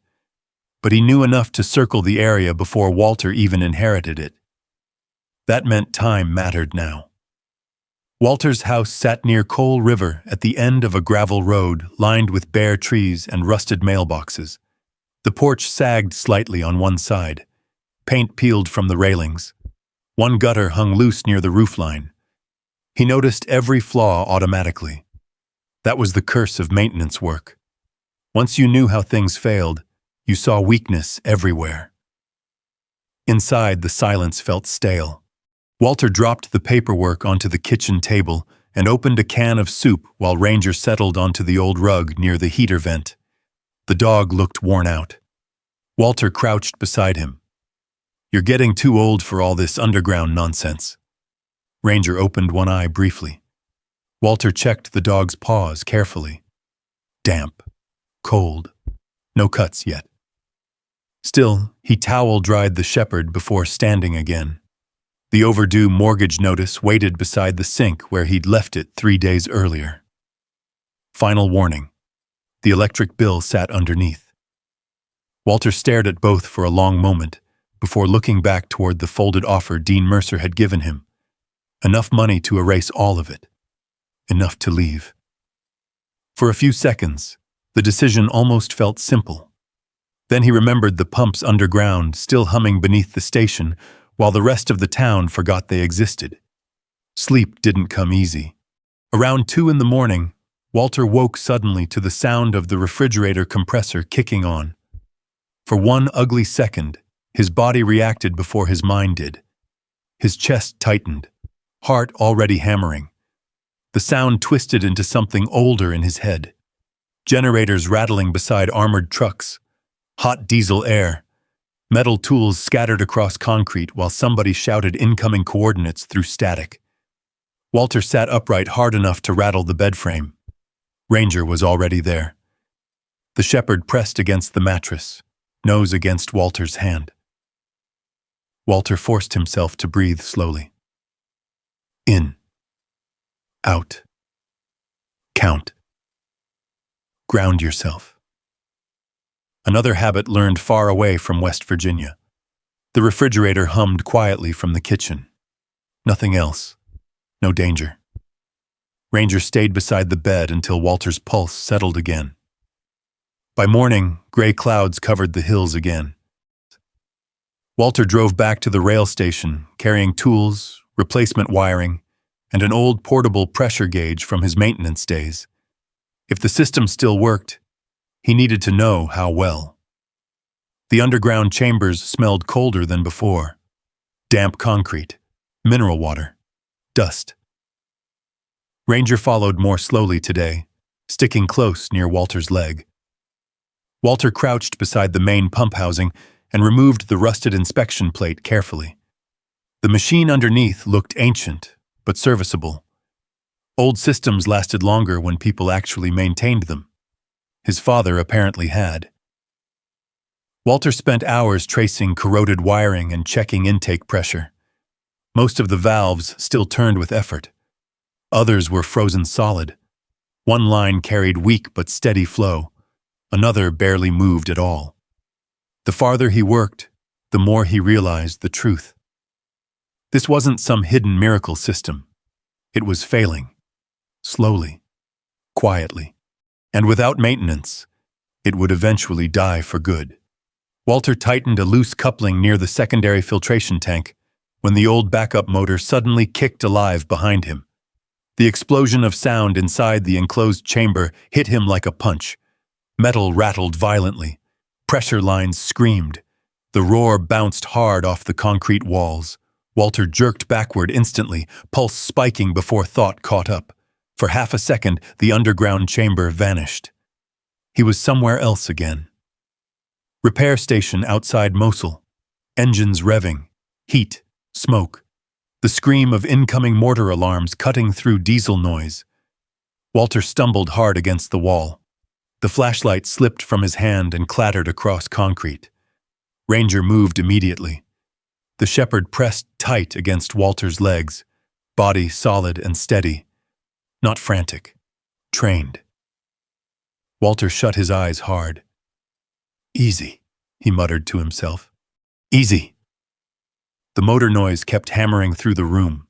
but he knew enough to circle the area before Walter even inherited it. That meant time mattered now. Walter's house sat near Coal River at the end of a gravel road lined with bare trees and rusted mailboxes. The porch sagged slightly on one side, paint peeled from the railings. One gutter hung loose near the roofline. He noticed every flaw automatically. That was the curse of maintenance work. Once you knew how things failed, you saw weakness everywhere. Inside, the silence felt stale. Walter dropped the paperwork onto the kitchen table and opened a can of soup while Ranger settled onto the old rug near the heater vent. The dog looked worn out. Walter crouched beside him. "You're getting too old for all this underground nonsense." Ranger opened one eye briefly. Walter checked the dog's paws carefully. Damp, cold, no cuts yet. Still, he towel-dried the shepherd before standing again. The overdue mortgage notice waited beside the sink where he'd left it 3 days earlier. Final warning. The electric bill sat underneath. Walter stared at both for a long moment before looking back toward the folded offer Dean Mercer had given him. Enough money to erase all of it. Enough to leave. For a few seconds, the decision almost felt simple. Then he remembered the pumps underground still humming beneath the station while the rest of the town forgot they existed. Sleep didn't come easy. Around 2 in the morning, Walter woke suddenly to the sound of the refrigerator compressor kicking on. For one ugly second, his body reacted before his mind did. His chest tightened, heart already hammering. The sound twisted into something older in his head. Generators rattling beside armored trucks, hot diesel air, metal tools scattered across concrete while somebody shouted incoming coordinates through static. Walter sat upright hard enough to rattle the bed frame. Ranger was already there. The shepherd pressed against the mattress, nose against Walter's hand. Walter forced himself to breathe slowly. In. Out. Count. Ground yourself. Another habit learned far away from West Virginia. The refrigerator hummed quietly from the kitchen. Nothing else. No danger. Ranger stayed beside the bed until Walter's pulse settled again. By morning, gray clouds covered the hills again. Walter drove back to the rail station, carrying tools, replacement wiring, and an old portable pressure gauge from his maintenance days. If the system still worked, he needed to know how well. The underground chambers smelled colder than before. Damp concrete, mineral water, dust. Ranger followed more slowly today, sticking close near Walter's leg. Walter crouched beside the main pump housing and removed the rusted inspection plate carefully. The machine underneath looked ancient, but serviceable. Old systems lasted longer when people actually maintained them. His father apparently had. Walter spent hours tracing corroded wiring and checking intake pressure. Most of the valves still turned with effort. Others were frozen solid. One line carried weak but steady flow. Another barely moved at all. The farther he worked, the more he realized the truth. This wasn't some hidden miracle system. It was failing. Slowly. Quietly. And without maintenance, it would eventually die for good. Walter tightened a loose coupling near the secondary filtration tank when the old backup motor suddenly kicked alive behind him. The explosion of sound inside the enclosed chamber hit him like a punch. Metal rattled violently. Pressure lines screamed. The roar bounced hard off the concrete walls. Walter jerked backward instantly, pulse spiking before thought caught up. For half a second, the underground chamber vanished. He was somewhere else again. Repair station outside Mosul. Engines revving. Heat. Smoke. The scream of incoming mortar alarms cutting through diesel noise. Walter stumbled hard against the wall. The flashlight slipped from his hand and clattered across concrete. Ranger moved immediately. The shepherd pressed tight against Walter's legs, body solid and steady. Not frantic. Trained. Walter shut his eyes hard. "Easy," he muttered to himself. "Easy." The motor noise kept hammering through the room.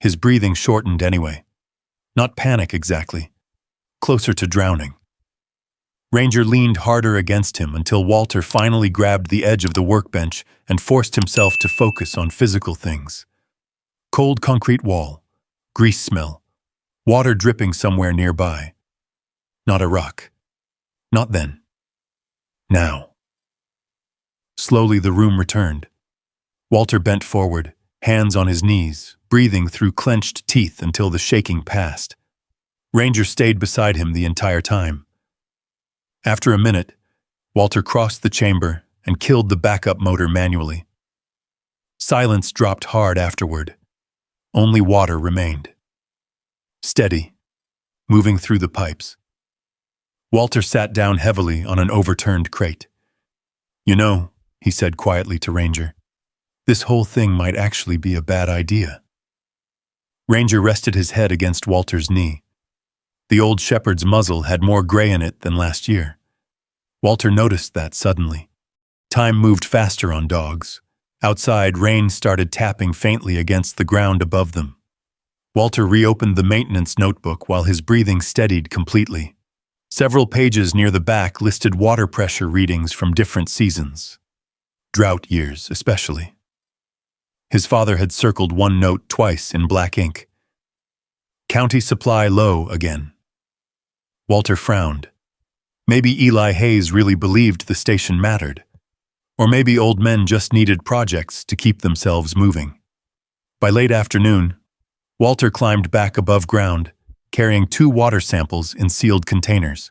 His breathing shortened anyway. Not panic exactly. Closer to drowning. Ranger leaned harder against him until Walter finally grabbed the edge of the workbench and forced himself to focus on physical things. Cold concrete wall. Grease smell. Water dripping somewhere nearby. Not a rock. Not then. Now. Slowly the room returned. Walter bent forward, hands on his knees, breathing through clenched teeth until the shaking passed. Ranger stayed beside him the entire time. After a minute, Walter crossed the chamber and killed the backup motor manually. Silence dropped hard afterward. Only water remained. Steady, moving through the pipes. Walter sat down heavily on an overturned crate. "You know," he said quietly to Ranger, "this whole thing might actually be a bad idea." Ranger rested his head against Walter's knee. The old shepherd's muzzle had more gray in it than last year. Walter noticed that suddenly. Time moved faster on dogs. Outside, rain started tapping faintly against the ground above them. Walter reopened the maintenance notebook while his breathing steadied completely. Several pages near the back listed water pressure readings from different seasons. Drought years, especially. His father had circled one note twice in black ink. County supply low again. Walter frowned. Maybe Eli Hayes really believed the station mattered. Or maybe old men just needed projects to keep themselves moving. By late afternoon, Walter climbed back above ground, carrying 2 water samples in sealed containers.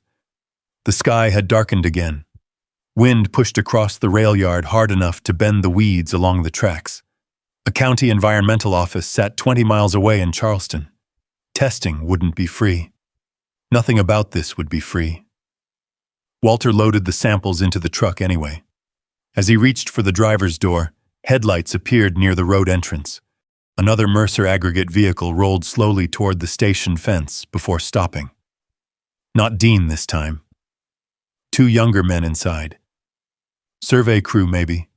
The sky had darkened again. Wind pushed across the rail yard hard enough to bend the weeds along the tracks. A county environmental office sat 20 miles away in Charleston. Testing wouldn't be free. Nothing about this would be free. Walter loaded the samples into the truck anyway. As he reached for the driver's door, headlights appeared near the road entrance. Another Mercer aggregate vehicle rolled slowly toward the station fence before stopping. Not Dean this time. 2 younger men inside. Survey crew, maybe.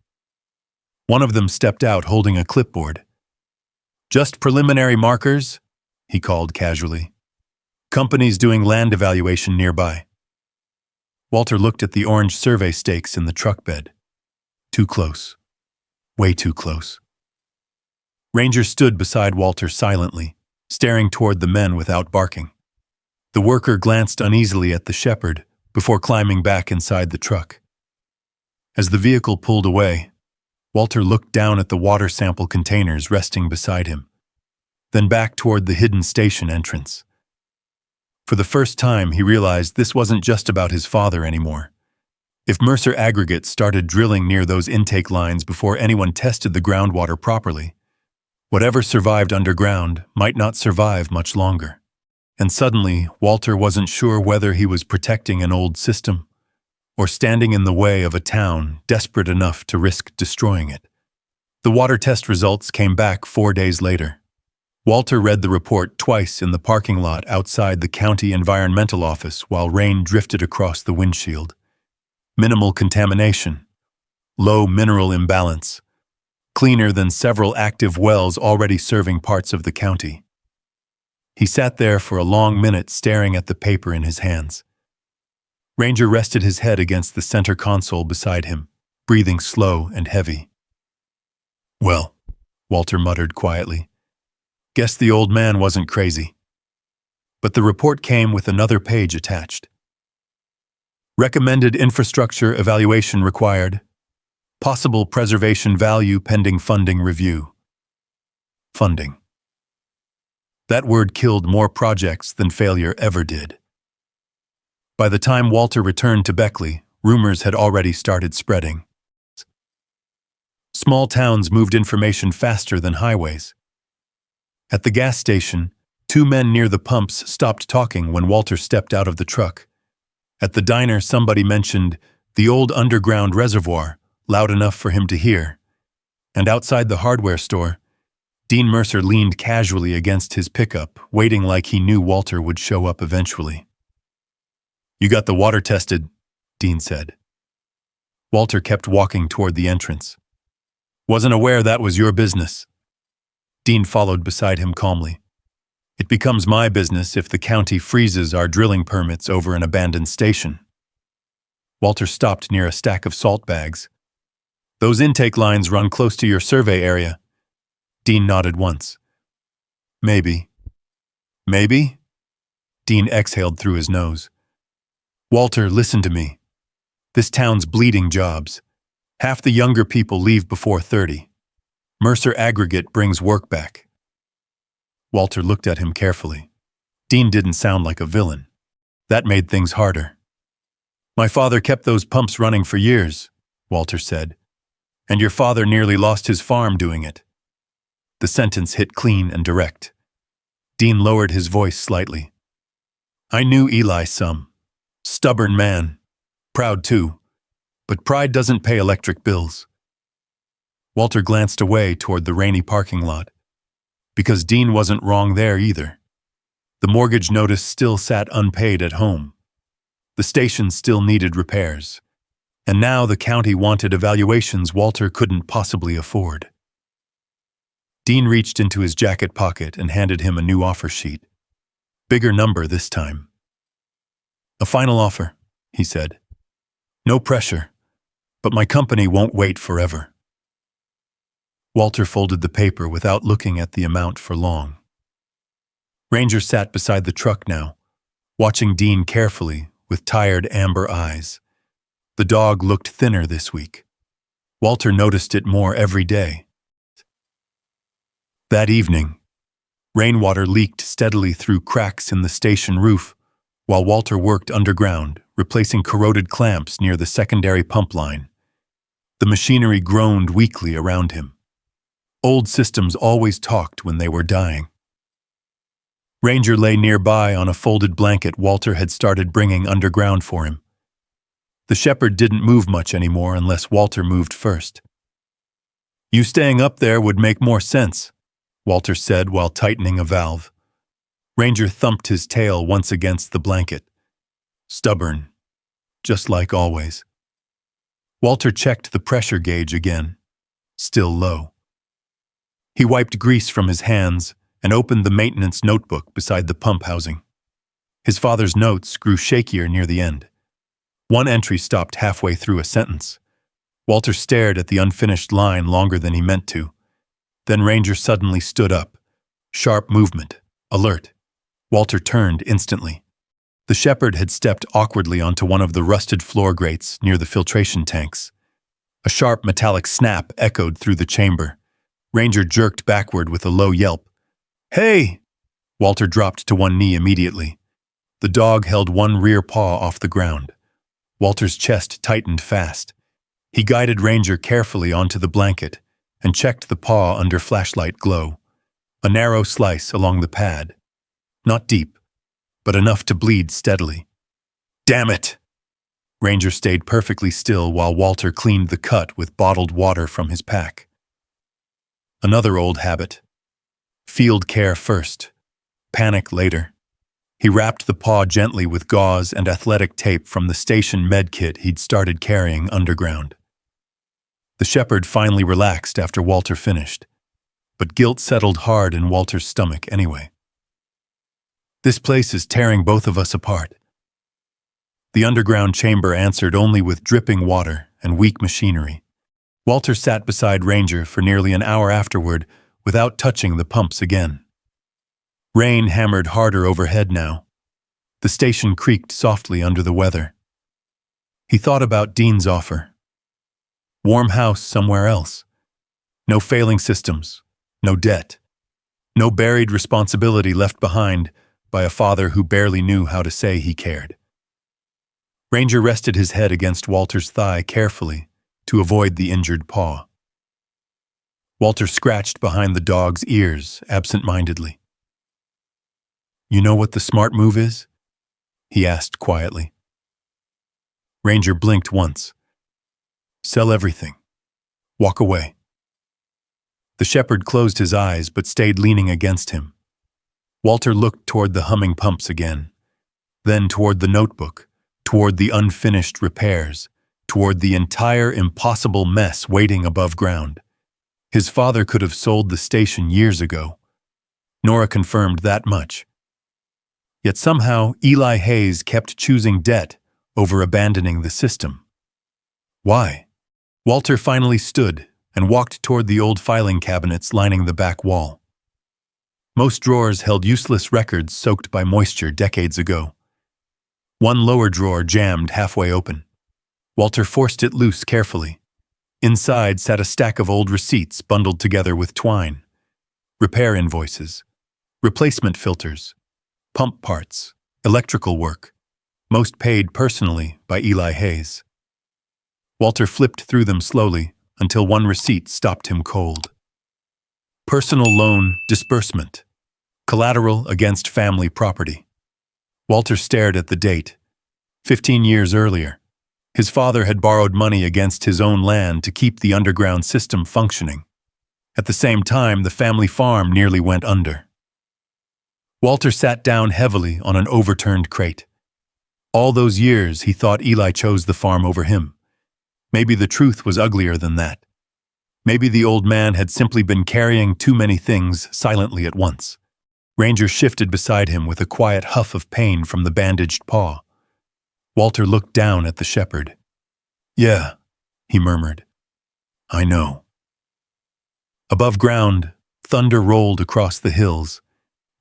One of them stepped out holding a clipboard. "Just preliminary markers," he called casually. "Company's doing land evaluation nearby." Walter looked at the orange survey stakes in the truck bed. Too close. Way too close. Ranger stood beside Walter silently, staring toward the men without barking. The worker glanced uneasily at the shepherd before climbing back inside the truck. As the vehicle pulled away, Walter looked down at the water sample containers resting beside him, then back toward the hidden station entrance. For the first time, he realized this wasn't just about his father anymore. If Mercer Aggregate started drilling near those intake lines before anyone tested the groundwater properly, whatever survived underground might not survive much longer. And suddenly, Walter wasn't sure whether he was protecting an old system or standing in the way of a town desperate enough to risk destroying it. The water test results came back 4 days later. Walter read the report twice in the parking lot outside the county environmental office while rain drifted across the windshield. Minimal contamination. Low mineral imbalance. Cleaner than several active wells already serving parts of the county. He sat there for a long minute staring at the paper in his hands. Ranger rested his head against the center console beside him, breathing slow and heavy. "Well," Walter muttered quietly, "guess the old man wasn't crazy." But the report came with another page attached. "Recommended infrastructure evaluation required. Possible preservation value pending funding review." Funding. That word killed more projects than failure ever did. By the time Walter returned to Beckley, rumors had already started spreading. Small towns moved information faster than highways. At the gas station, 2 men near the pumps stopped talking when Walter stepped out of the truck. At the diner, somebody mentioned the old underground reservoir, loud enough for him to hear. And outside the hardware store, Dean Mercer leaned casually against his pickup, waiting like he knew Walter would show up eventually. "You got the water tested," Dean said. Walter kept walking toward the entrance. "Wasn't aware that was your business." Dean followed beside him calmly. "It becomes my business if the county freezes our drilling permits over an abandoned station." Walter stopped near a stack of salt bags. "Those intake lines run close to your survey area." Dean nodded once. "Maybe." "Maybe?" Dean exhaled through his nose. "Walter, listen to me. This town's bleeding jobs. Half the younger people leave before 30. Mercer Aggregate brings work back. Walter looked at him carefully. Dean didn't sound like a villain. That made things harder. My father kept those pumps running for years, Walter said. And your father nearly lost his farm doing it. The sentence hit clean and direct. Dean lowered his voice slightly. I knew Eli some. Stubborn man. Proud too. But pride doesn't pay electric bills. Walter glanced away toward the rainy parking lot. Because Dean wasn't wrong there either. The mortgage notice still sat unpaid at home. The station still needed repairs. And now the county wanted evaluations Walter couldn't possibly afford. Dean reached into his jacket pocket and handed him a new offer sheet. Bigger number this time. A final offer, he said. No pressure, but my company won't wait forever. Walter folded the paper without looking at the amount for long. Ranger sat beside the truck now, watching Dean carefully with tired amber eyes. The dog looked thinner this week. Walter noticed it more every day. That evening, rainwater leaked steadily through cracks in the station roof while Walter worked underground, replacing corroded clamps near the secondary pump line. The machinery groaned weakly around him. Old systems always talked when they were dying. Ranger lay nearby on a folded blanket Walter had started bringing underground for him. The shepherd didn't move much anymore unless Walter moved first. You staying up there would make more sense, Walter said while tightening a valve. Ranger thumped his tail once against the blanket. Stubborn, just like always. Walter checked the pressure gauge again, still low. He wiped grease from his hands and opened the maintenance notebook beside the pump housing. His father's notes grew shakier near the end. One entry stopped halfway through a sentence. Walter stared at the unfinished line longer than he meant to. Then Ranger suddenly stood up. Sharp movement. Alert. Walter turned instantly. The shepherd had stepped awkwardly onto one of the rusted floor grates near the filtration tanks. A sharp metallic snap echoed through the chamber. Ranger jerked backward with a low yelp. Hey! Walter dropped to one knee immediately. The dog held one rear paw off the ground. Walter's chest tightened fast. He guided Ranger carefully onto the blanket and checked the paw under flashlight glow. A narrow slice along the pad. Not deep, but enough to bleed steadily. Damn it! Ranger stayed perfectly still while Walter cleaned the cut with bottled water from his pack. Another old habit. Field care first, panic later. He wrapped the paw gently with gauze and athletic tape from the station med kit he'd started carrying underground. The shepherd finally relaxed after Walter finished, but guilt settled hard in Walter's stomach anyway. This place is tearing both of us apart. The underground chamber answered only with dripping water and weak machinery. Walter sat beside Ranger for nearly an hour afterward without touching the pumps again. Rain hammered harder overhead now. The station creaked softly under the weather. He thought about Dean's offer. Warm house somewhere else. No failing systems, no debt, no buried responsibility left behind by a father who barely knew how to say he cared. Ranger rested his head against Walter's thigh carefully to avoid the injured paw. Walter scratched behind the dog's ears absent-mindedly. You know what the smart move is? He asked quietly. Ranger blinked once. Sell everything. Walk away. The shepherd closed his eyes but stayed leaning against him. Walter looked toward the humming pumps again, then toward the notebook, toward the unfinished repairs, toward the entire impossible mess waiting above ground. His father could have sold the station years ago. Nora confirmed that much. Yet somehow Eli Hayes kept choosing debt over abandoning the system. Why? Walter finally stood and walked toward the old filing cabinets lining the back wall. Most drawers held useless records soaked by moisture decades ago. One lower drawer jammed halfway open. Walter forced it loose carefully. Inside sat a stack of old receipts bundled together with twine. Repair invoices, replacement filters, pump parts, electrical work, most paid personally by Eli Hayes. Walter flipped through them slowly until one receipt stopped him cold. Personal loan disbursement. Collateral against family property. Walter stared at the date. 15 years earlier, his father had borrowed money against his own land to keep the underground system functioning. At the same time, the family farm nearly went under. Walter sat down heavily on an overturned crate. All those years he thought Eli chose the farm over him. Maybe the truth was uglier than that. Maybe the old man had simply been carrying too many things silently at once. Ranger shifted beside him with a quiet huff of pain from the bandaged paw. Walter looked down at the shepherd. "Yeah," he murmured. "I know." Above ground, thunder rolled across the hills,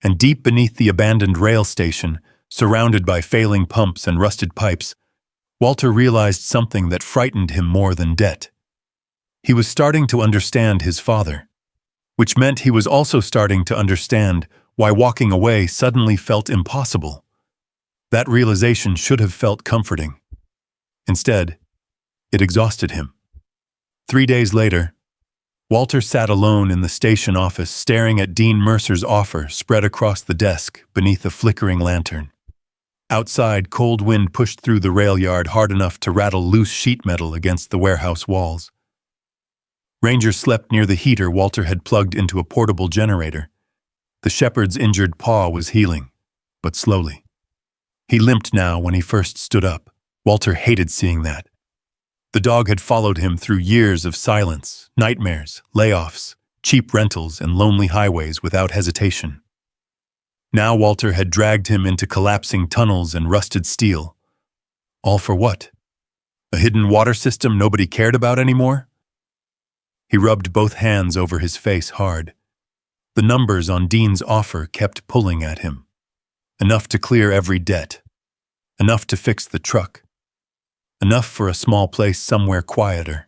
and deep beneath the abandoned rail station, surrounded by failing pumps and rusted pipes, Walter realized something that frightened him more than debt. He was starting to understand his father, which meant he was also starting to understand why walking away suddenly felt impossible. That realization should have felt comforting. Instead, it exhausted him. 3 days later, Walter sat alone in the station office staring at Dean Mercer's offer spread across the desk beneath a flickering lantern. Outside, cold wind pushed through the rail yard hard enough to rattle loose sheet metal against the warehouse walls. Ranger slept near the heater Walter had plugged into a portable generator. The shepherd's injured paw was healing, but slowly. He limped now when he first stood up. Walter hated seeing that. The dog had followed him through years of silence, nightmares, layoffs, cheap rentals, and lonely highways without hesitation. Now Walter had dragged him into collapsing tunnels and rusted steel. All for what? A hidden water system nobody cared about anymore? He rubbed both hands over his face hard. The numbers on Dean's offer kept pulling at him. Enough to clear every debt. Enough to fix the truck. Enough for a small place somewhere quieter.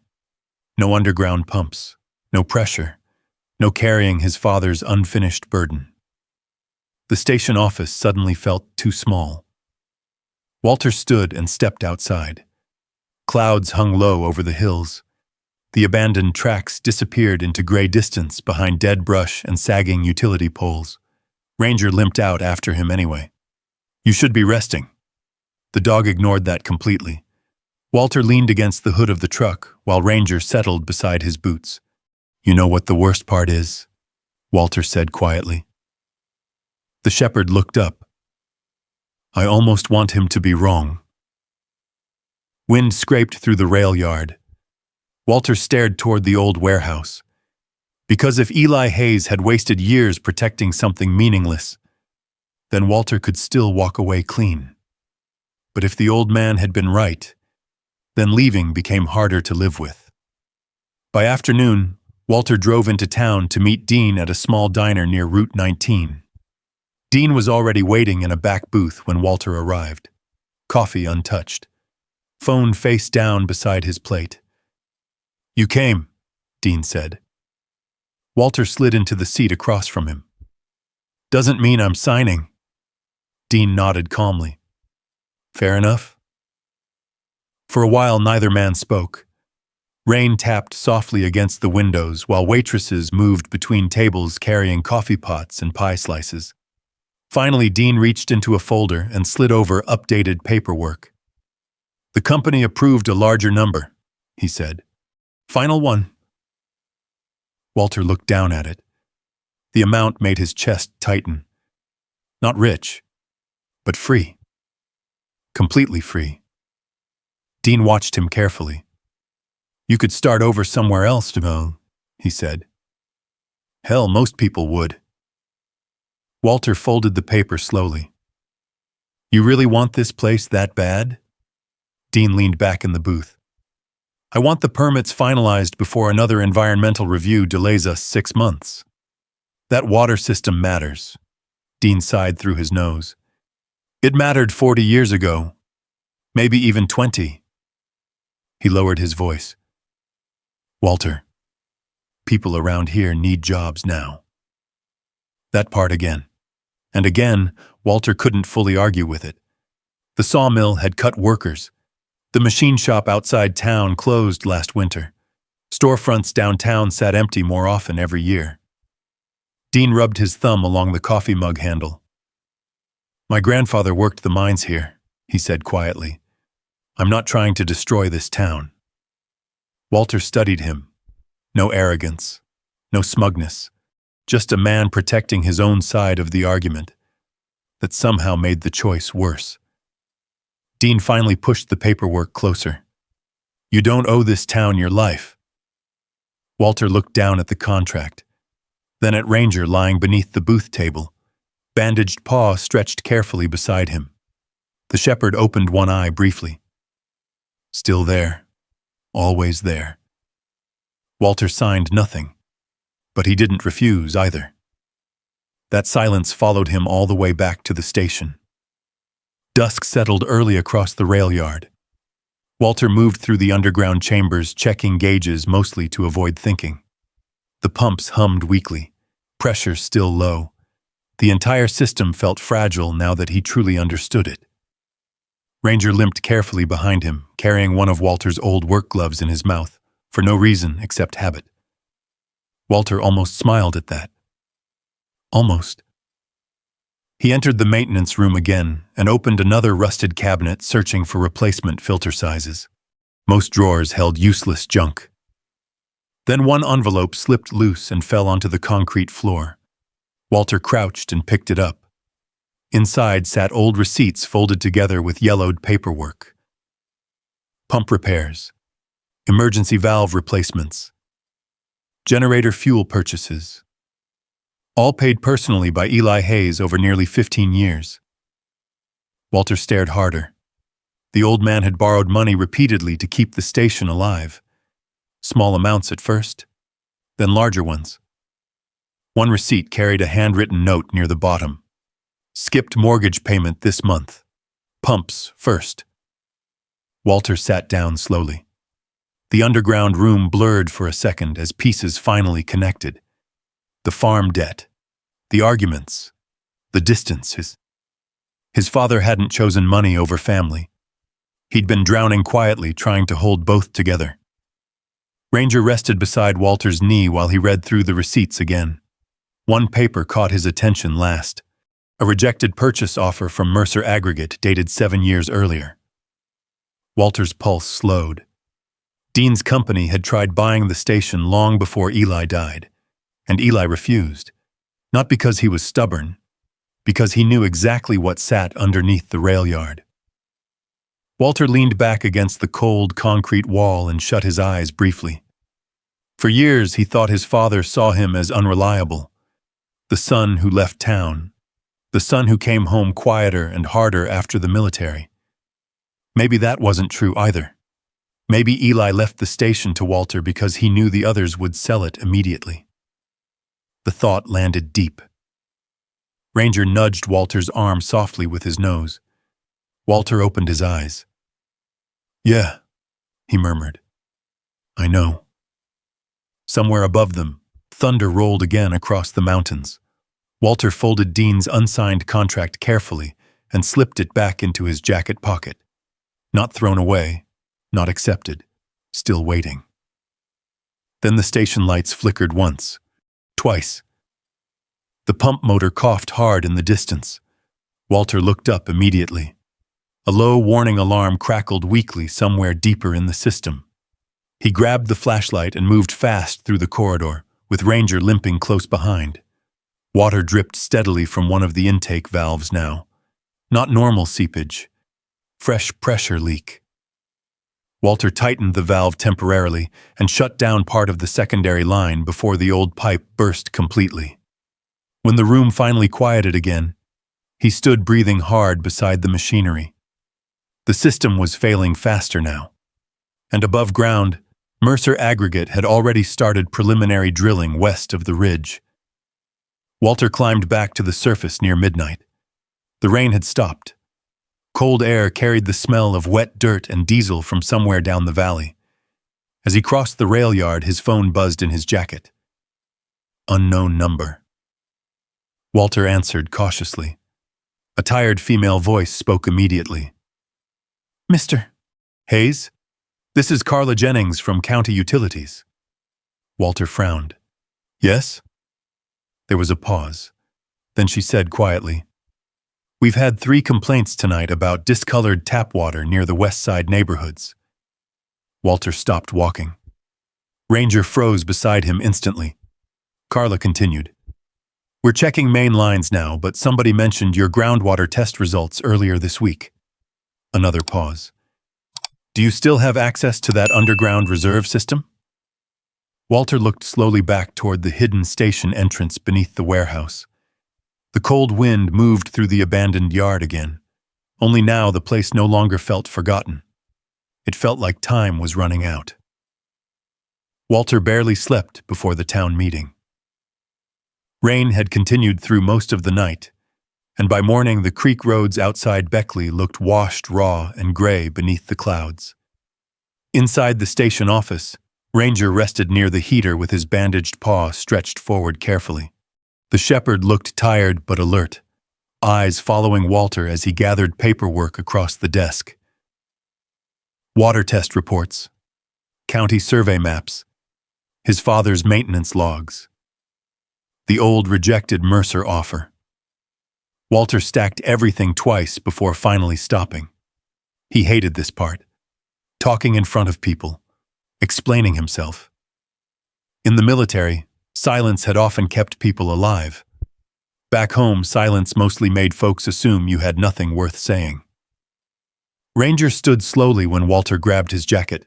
No underground pumps. No pressure. No carrying his father's unfinished burden. The station office suddenly felt too small. Walter stood and stepped outside. Clouds hung low over the hills. The abandoned tracks disappeared into gray distance behind dead brush and sagging utility poles. Ranger limped out after him anyway. "You should be resting." The dog ignored that completely. Walter leaned against the hood of the truck while Ranger settled beside his boots. "You know what the worst part is?" Walter said quietly. The shepherd looked up. "I almost want him to be wrong." Wind scraped through the rail yard. Walter stared toward the old warehouse. Because if Eli Hayes had wasted years protecting something meaningless, then Walter could still walk away clean. But if the old man had been right, then leaving became harder to live with. By afternoon, Walter drove into town to meet Dean at a small diner near Route 19. Dean was already waiting in a back booth when Walter arrived, coffee untouched, phone face down beside his plate. "You came," Dean said. Walter slid into the seat across from him. "Doesn't mean I'm signing." Dean nodded calmly. "Fair enough." For a while neither man spoke. Rain tapped softly against the windows while waitresses moved between tables carrying coffee pots and pie slices. Finally, Dean reached into a folder and slid over updated paperwork. "The company approved a larger number," he said. "Final one." Walter looked down at it. The amount made his chest tighten. Not rich, but free. Completely free. Dean watched him carefully. "You could start over somewhere else, Mo," he said. "Hell, most people would." Walter folded the paper slowly. "You really want this place that bad?" Dean leaned back in the booth. "I want the permits finalized before another environmental review delays us 6 months. That water system matters." Dean sighed through his nose. "It mattered 40 years ago. Maybe even 20. He lowered his voice. Walter, people around here need jobs now. That part again. And again, Walter couldn't fully argue with it. The sawmill had cut workers. The machine shop outside town closed last winter. Storefronts downtown sat empty more often every year. Dean rubbed his thumb along the coffee mug handle. My grandfather worked the mines here, he said quietly. I'm not trying to destroy this town. Walter studied him. No arrogance, no smugness, just a man protecting his own side of the argument that somehow made the choice worse. Dean finally pushed the paperwork closer. You don't owe this town your life. Walter looked down at the contract, then at Ranger lying beneath the booth table, bandaged paw stretched carefully beside him. The shepherd opened one eye briefly. Still there, always there. Walter signed nothing, but he didn't refuse either. That silence followed him all the way back to the station. Dusk settled early across the rail yard. Walter moved through the underground chambers, checking gauges mostly to avoid thinking. The pumps hummed weakly, pressure still low. The entire system felt fragile now that he truly understood it. Ranger limped carefully behind him, carrying one of Walter's old work gloves in his mouth, for no reason except habit. Walter almost smiled at that. Almost. He entered the maintenance room again and opened another rusted cabinet, searching for replacement filter sizes. Most drawers held useless junk. Then one envelope slipped loose and fell onto the concrete floor. Walter crouched and picked it up. Inside sat old receipts folded together with yellowed paperwork. Pump repairs, emergency valve replacements, generator fuel purchases, all paid personally by Eli Hayes over nearly 15 years. Walter stared harder. The old man had borrowed money repeatedly to keep the station alive. Small amounts at first, then larger ones. One receipt carried a handwritten note near the bottom. Skipped mortgage payment this month. Pumps first. Walter sat down slowly. The underground room blurred for a second as pieces finally connected. The farm debt, the arguments, the distance. His father hadn't chosen money over family. He'd been drowning quietly, trying to hold both together. Ranger rested beside Walter's knee while he read through the receipts again. One paper caught his attention last. A rejected purchase offer from Mercer Aggregate dated 7 years earlier. Walter's pulse slowed. Dean's company had tried buying the station long before Eli died, and Eli refused. Not because he was stubborn, because he knew exactly what sat underneath the rail yard. Walter leaned back against the cold concrete wall and shut his eyes briefly. For years he thought his father saw him as unreliable, the son who left town, the son who came home quieter and harder after the military. Maybe that wasn't true either. Maybe Eli left the station to Walter because he knew the others would sell it immediately. The thought landed deep. Ranger nudged Walter's arm softly with his nose. Walter opened his eyes. Yeah, he murmured. I know. Somewhere above them, thunder rolled again across the mountains. Walter folded Dean's unsigned contract carefully and slipped it back into his jacket pocket. Not thrown away, not accepted, still waiting. Then the station lights flickered once, twice. The pump motor coughed hard in the distance. Walter looked up immediately. A low warning alarm crackled weakly somewhere deeper in the system. He grabbed the flashlight and moved fast through the corridor, with Ranger limping close behind. Water dripped steadily from one of the intake valves now. Not normal seepage. Fresh pressure leak. Walter tightened the valve temporarily and shut down part of the secondary line before the old pipe burst completely. When the room finally quieted again, he stood breathing hard beside the machinery. The system was failing faster now. And above ground, Mercer Aggregate had already started preliminary drilling west of the ridge. Walter climbed back to the surface near midnight. The rain had stopped. Cold air carried the smell of wet dirt and diesel from somewhere down the valley. As he crossed the rail yard, his phone buzzed in his jacket. Unknown number. Walter answered cautiously. A tired female voice spoke immediately. Mr. Hayes, this is Carla Jennings from County Utilities. Walter frowned. Yes? There was a pause. Then she said quietly, We've had 3 complaints tonight about discolored tap water near the West Side neighborhoods. Walter stopped walking. Ranger froze beside him instantly. Carla continued. We're checking main lines now, but somebody mentioned your groundwater test results earlier this week. Another pause. Do you still have access to that underground reserve system? Walter looked slowly back toward the hidden station entrance beneath the warehouse. The cold wind moved through the abandoned yard again. Only now the place no longer felt forgotten. It felt like time was running out. Walter barely slept before the town meeting. Rain had continued through most of the night, and by morning the creek roads outside Beckley looked washed raw and gray beneath the clouds. Inside the station office, Ranger rested near the heater with his bandaged paw stretched forward carefully. The shepherd looked tired but alert, eyes following Walter as he gathered paperwork across the desk. Water test reports, county survey maps, his father's maintenance logs, the old rejected Mercer offer. Walter stacked everything twice before finally stopping. He hated this part, talking in front of people, explaining himself. In the military, silence had often kept people alive. Back home, silence mostly made folks assume you had nothing worth saying. Ranger stood slowly when Walter grabbed his jacket.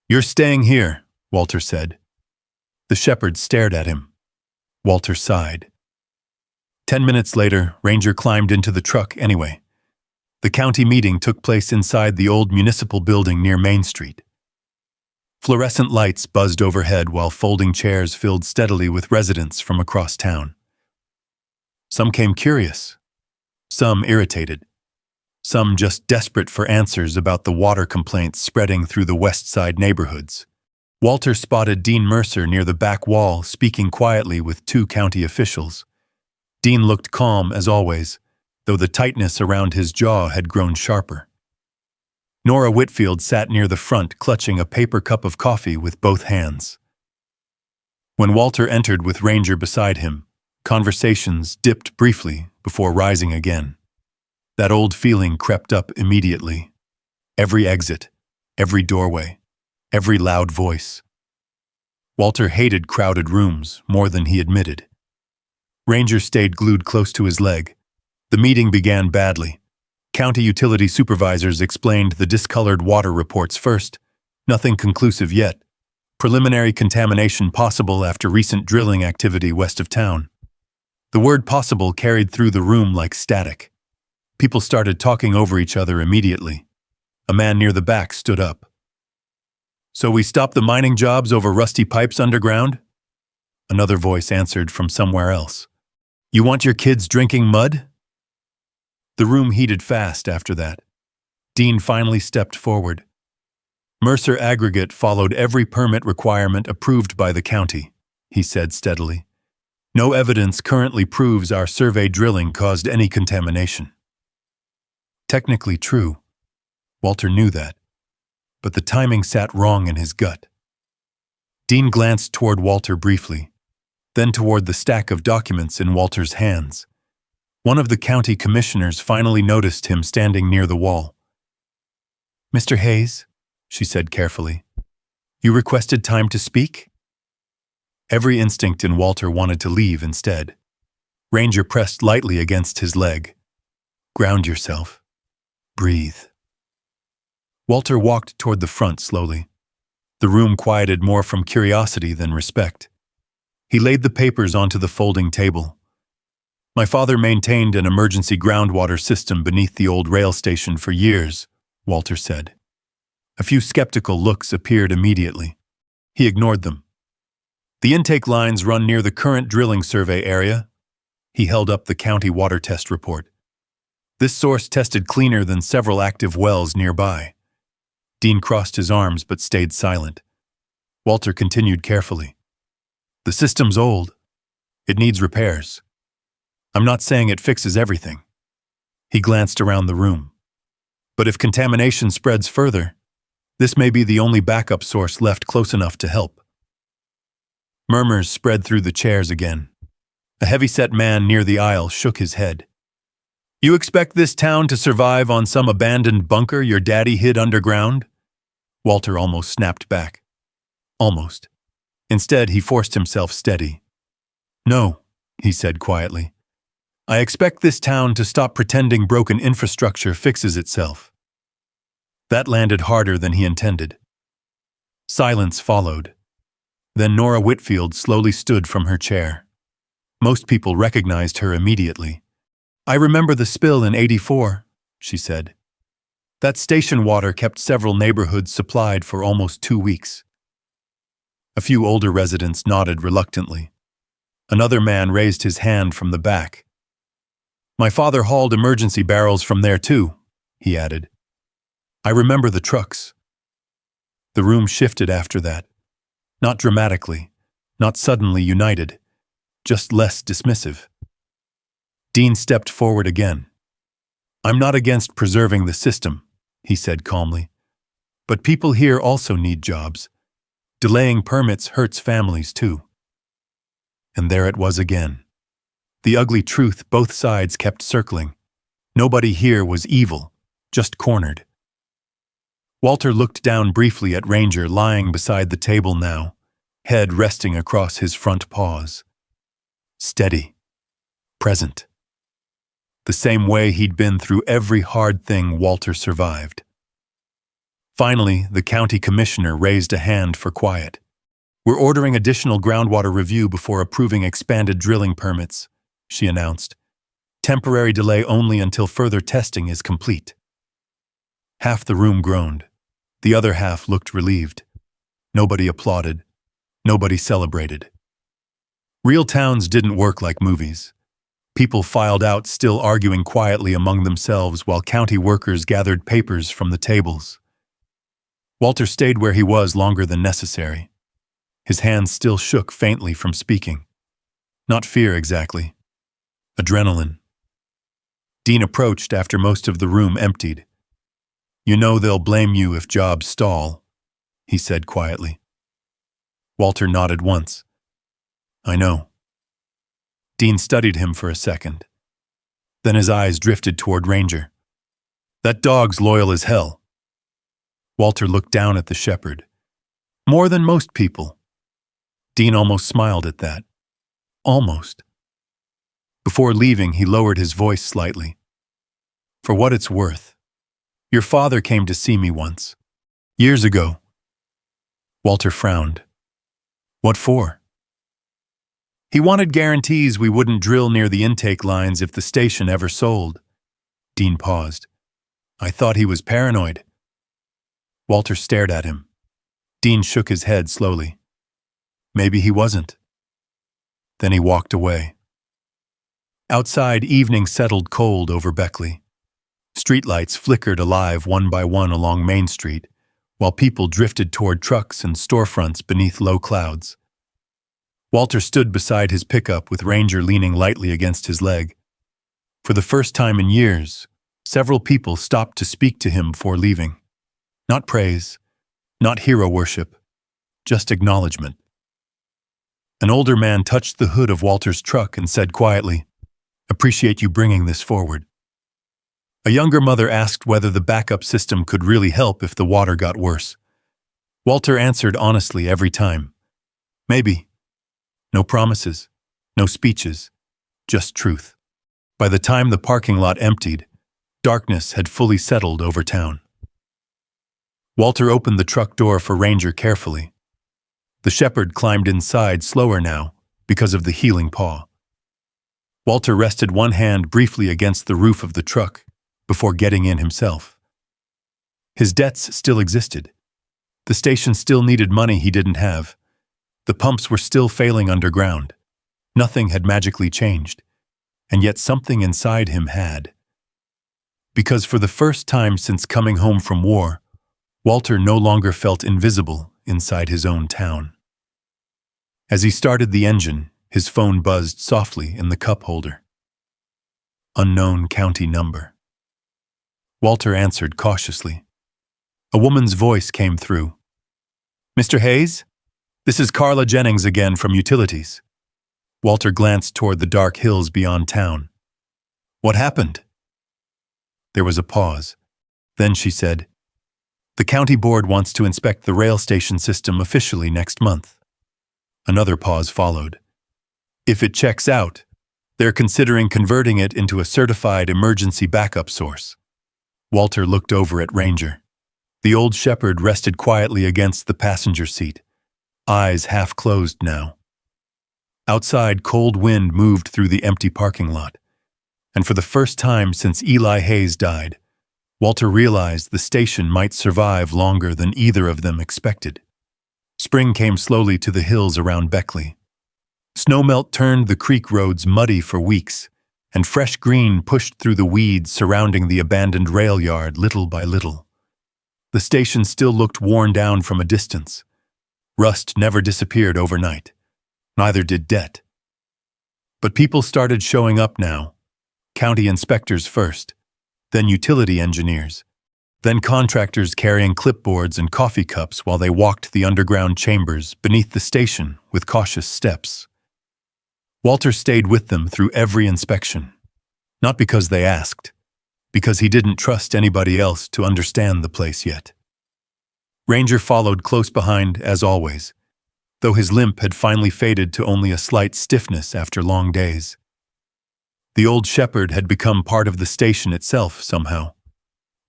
You're staying here, Walter said. The shepherd stared at him. Walter sighed. 10 minutes later, Ranger climbed into the truck anyway. The county meeting took place inside the old municipal building near Main Street. Fluorescent lights buzzed overhead while folding chairs filled steadily with residents from across town. Some came curious, some irritated, some just desperate for answers about the water complaints spreading through the West Side neighborhoods. Walter spotted Dean Mercer near the back wall speaking quietly with 2 county officials. Dean looked calm as always, though the tightness around his jaw had grown sharper. Nora Whitfield sat near the front clutching a paper cup of coffee with both hands. When Walter entered with Ranger beside him, conversations dipped briefly before rising again. That old feeling crept up immediately. Every exit, every doorway, every loud voice. Walter hated crowded rooms more than he admitted. Ranger stayed glued close to his leg. The meeting began badly. County utility supervisors explained the discolored water reports first. Nothing conclusive yet. Preliminary contamination possible after recent drilling activity west of town. The word possible carried through the room like static. People started talking over each other immediately. A man near the back stood up. So we stopped the mining jobs over rusty pipes underground? Another voice answered from somewhere else. You want your kids drinking mud? The room heated fast after that. Dean finally stepped forward. Mercer Aggregate followed every permit requirement approved by the county, he said steadily. No evidence currently proves our survey drilling caused any contamination. Technically true. Walter knew that. But the timing sat wrong in his gut. Dean glanced toward Walter briefly, then toward the stack of documents in Walter's hands. One of the county commissioners finally noticed him standing near the wall. Mr. Hayes, she said carefully, you requested time to speak? Every instinct in Walter wanted to leave instead. Ranger pressed lightly against his leg. Ground yourself. Breathe. Walter walked toward the front slowly. The room quieted more from curiosity than respect. He laid the papers onto the folding table. My father maintained an emergency groundwater system beneath the old rail station for years, Walter said. A few skeptical looks appeared immediately. He ignored them. The intake lines run near the current drilling survey area. He held up the county water test report. This source tested cleaner than several active wells nearby. Dean crossed his arms but stayed silent, Walter continued carefully. The system's old. It needs repairs. I'm not saying it fixes everything. He glanced around the room. But if contamination spreads further, this may be the only backup source left close enough to help. Murmurs spread through the chairs again. A heavy-set man near the aisle shook his head. You expect this town to survive on some abandoned bunker your daddy hid underground? Walter almost snapped back. Almost. Instead, he forced himself steady. No, he said quietly. I expect this town to stop pretending broken infrastructure fixes itself. That landed harder than he intended. Silence followed. Then Nora Whitfield slowly stood from her chair. Most people recognized her immediately. I remember the spill in '84, she said. That station water kept several neighborhoods supplied for almost 2 weeks. A few older residents nodded reluctantly. Another man raised his hand from the back. My father hauled emergency barrels from there too, he added. I remember the trucks. The room shifted after that. Not dramatically, not suddenly united, just less dismissive. Dean stepped forward again. I'm not against preserving the system, he said calmly. But people here also need jobs. Delaying permits hurts families too. And there it was again. The ugly truth both sides kept circling. Nobody here was evil, just cornered. Walter looked down briefly at Ranger lying beside the table now, head resting across his front paws. Steady. Present. The same way he'd been through every hard thing Walter survived. Finally, the county commissioner raised a hand for quiet. We're ordering additional groundwater review before approving expanded drilling permits, she announced. Temporary delay only until further testing is complete. Half the room groaned. The other half looked relieved. Nobody applauded. Nobody celebrated. Real towns didn't work like movies. People filed out, still arguing quietly among themselves while county workers gathered papers from the tables. Walter stayed where he was longer than necessary. His hands still shook faintly from speaking. Not fear exactly. Adrenaline. Dean approached after most of the room emptied. You know they'll blame you if jobs stall, he said quietly. Walter nodded once. I know. Dean studied him for a second. Then his eyes drifted toward Ranger. That dog's loyal as hell. Walter looked down at the shepherd. More than most people. Dean almost smiled at that. Almost. Before leaving, he lowered his voice slightly. For what it's worth, your father came to see me once. Years ago. Walter frowned. What for? He wanted guarantees we wouldn't drill near the intake lines if the station ever sold. Dean paused. I thought he was paranoid. Walter stared at him. Dean shook his head slowly. Maybe he wasn't. Then he walked away. Outside, evening settled cold over Beckley. Streetlights flickered alive one by one along Main Street, while people drifted toward trucks and storefronts beneath low clouds. Walter stood beside his pickup with Ranger leaning lightly against his leg. For the first time in years, several people stopped to speak to him before leaving. Not praise, not hero worship, just acknowledgement. An older man touched the hood of Walter's truck and said quietly, Appreciate you bringing this forward. A younger mother asked whether the backup system could really help if the water got worse. Walter answered honestly every time. Maybe. No promises, no speeches, just truth. By the time the parking lot emptied, darkness had fully settled over town. Walter opened the truck door for Ranger carefully. The shepherd climbed inside slower now because of the healing paw. Walter rested one hand briefly against the roof of the truck before getting in himself. His debts still existed. The station still needed money he didn't have. The pumps were still failing underground. Nothing had magically changed, and yet something inside him had. Because for the first time since coming home from war, Walter no longer felt invisible inside his own town. As he started the engine, his phone buzzed softly in the cup holder. Unknown county number. Walter answered cautiously. A woman's voice came through. "Mr. Hayes? This is Carla Jennings again from Utilities." Walter glanced toward the dark hills beyond town. "What happened?" There was a pause. Then she said, "The county board wants to inspect the rail station system officially next month." Another pause followed. "If it checks out, they're considering converting it into a certified emergency backup source." Walter looked over at Ranger. The old shepherd rested quietly against the passenger seat, eyes half closed now. Outside, cold wind moved through the empty parking lot, and for the first time since Eli Hayes died, Walter realized the station might survive longer than either of them expected. Spring came slowly to the hills around Beckley. Snowmelt turned the creek roads muddy for weeks, and fresh green pushed through the weeds surrounding the abandoned rail yard little by little. The station still looked worn down from a distance. Rust never disappeared overnight. Neither did debt. But people started showing up now. County inspectors first, then utility engineers, then contractors carrying clipboards and coffee cups while they walked the underground chambers beneath the station with cautious steps. Walter stayed with them through every inspection, not because they asked, because he didn't trust anybody else to understand the place yet. Ranger followed close behind, as always, though his limp had finally faded to only a slight stiffness after long days. The old shepherd had become part of the station itself somehow.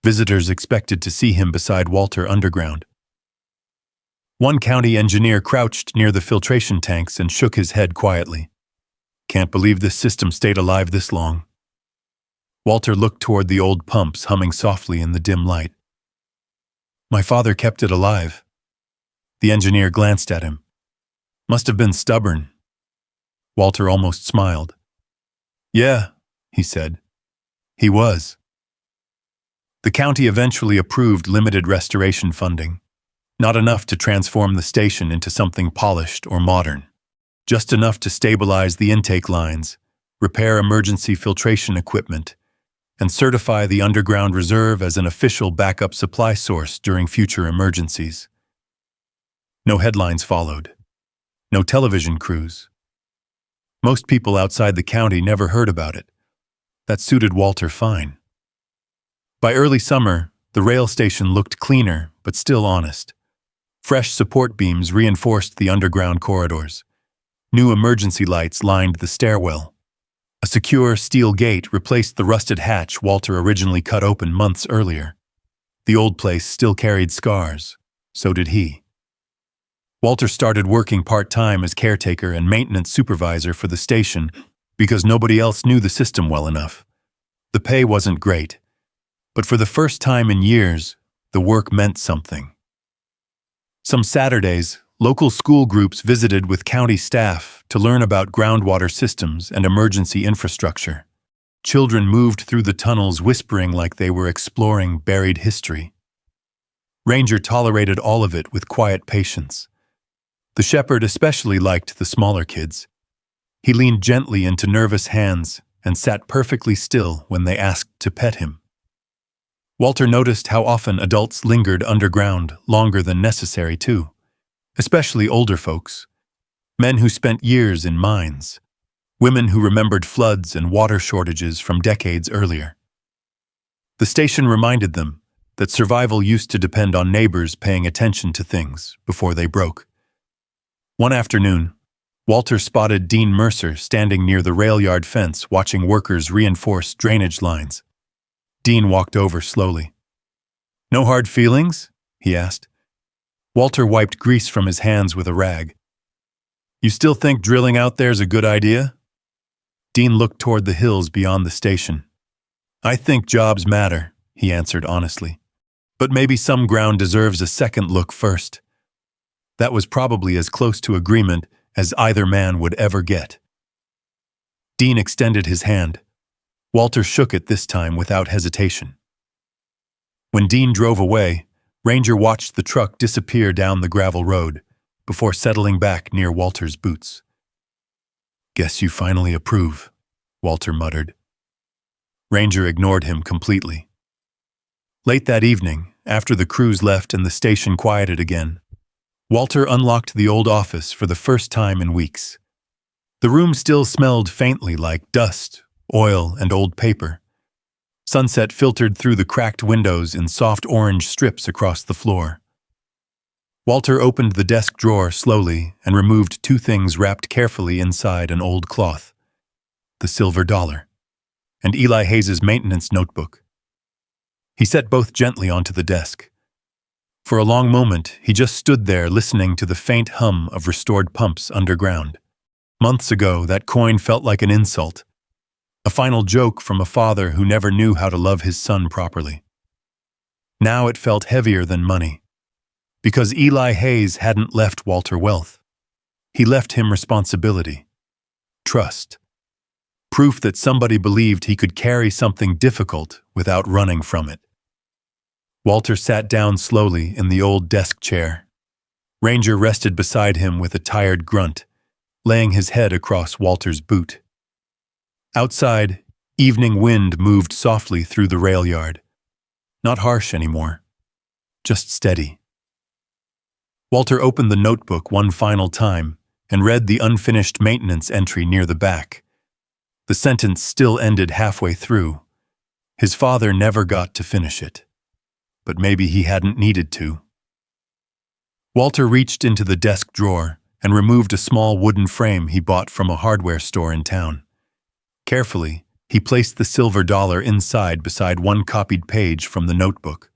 Visitors expected to see him beside Walter underground. One county engineer crouched near the filtration tanks and shook his head quietly. "Can't believe this system stayed alive this long." Walter looked toward the old pumps humming softly in the dim light. "My father kept it alive." The engineer glanced at him. "Must have been stubborn." Walter almost smiled. "Yeah," he said. "He was." The county eventually approved limited restoration funding. Not enough to transform the station into something polished or modern. Just enough to stabilize the intake lines, repair emergency filtration equipment, and certify the underground reserve as an official backup supply source during future emergencies. No headlines followed. No television crews. Most people outside the county never heard about it. That suited Walter fine. By early summer, the rail station looked cleaner, but still honest. Fresh support beams reinforced the underground corridors. New emergency lights lined the stairwell. A secure steel gate replaced the rusted hatch Walter originally cut open months earlier. The old place still carried scars. So did he. Walter started working part-time as caretaker and maintenance supervisor for the station because nobody else knew the system well enough. The pay wasn't great, but for the first time in years, the work meant something. Some Saturdays, local school groups visited with county staff to learn about groundwater systems and emergency infrastructure. Children moved through the tunnels whispering like they were exploring buried history. Ranger tolerated all of it with quiet patience. The shepherd especially liked the smaller kids. He leaned gently into nervous hands and sat perfectly still when they asked to pet him. Walter noticed how often adults lingered underground longer than necessary too, especially older folks, men who spent years in mines, women who remembered floods and water shortages from decades earlier. The station reminded them that survival used to depend on neighbors paying attention to things before they broke. One afternoon, Walter spotted Dean Mercer standing near the rail yard fence watching workers reinforce drainage lines. Dean walked over slowly. "No hard feelings?" he asked. Walter wiped grease from his hands with a rag. "You still think drilling out there's a good idea?" Dean looked toward the hills beyond the station. "I think jobs matter," he answered honestly. "But maybe some ground deserves a second look first." That was probably as close to agreement as either man would ever get. Dean extended his hand. Walter shook it this time without hesitation. When Dean drove away, Ranger watched the truck disappear down the gravel road before settling back near Walter's boots. "Guess you finally approve," Walter muttered. Ranger ignored him completely. Late that evening, after the crews left and the station quieted again, Walter unlocked the old office for the first time in weeks. The room still smelled faintly like dust, oil, and old paper. Sunset filtered through the cracked windows in soft orange strips across the floor. Walter opened the desk drawer slowly and removed two things wrapped carefully inside an old cloth: the silver dollar and Eli Hayes's maintenance notebook. He set both gently onto the desk. For a long moment, he just stood there listening to the faint hum of restored pumps underground. Months ago, that coin felt like an insult, a final joke from a father who never knew how to love his son properly. Now it felt heavier than money, because Eli Hayes hadn't left Walter wealth. He left him responsibility, trust, proof that somebody believed he could carry something difficult without running from it. Walter sat down slowly in the old desk chair. Ranger rested beside him with a tired grunt, laying his head across Walter's boot. Outside, evening wind moved softly through the rail yard. Not harsh anymore, just steady. Walter opened the notebook one final time and read the unfinished maintenance entry near the back. The sentence still ended halfway through. His father never got to finish it, but maybe he hadn't needed to. Walter reached into the desk drawer and removed a small wooden frame he bought from a hardware store in town. Carefully, he placed the silver dollar inside beside one copied page from the notebook.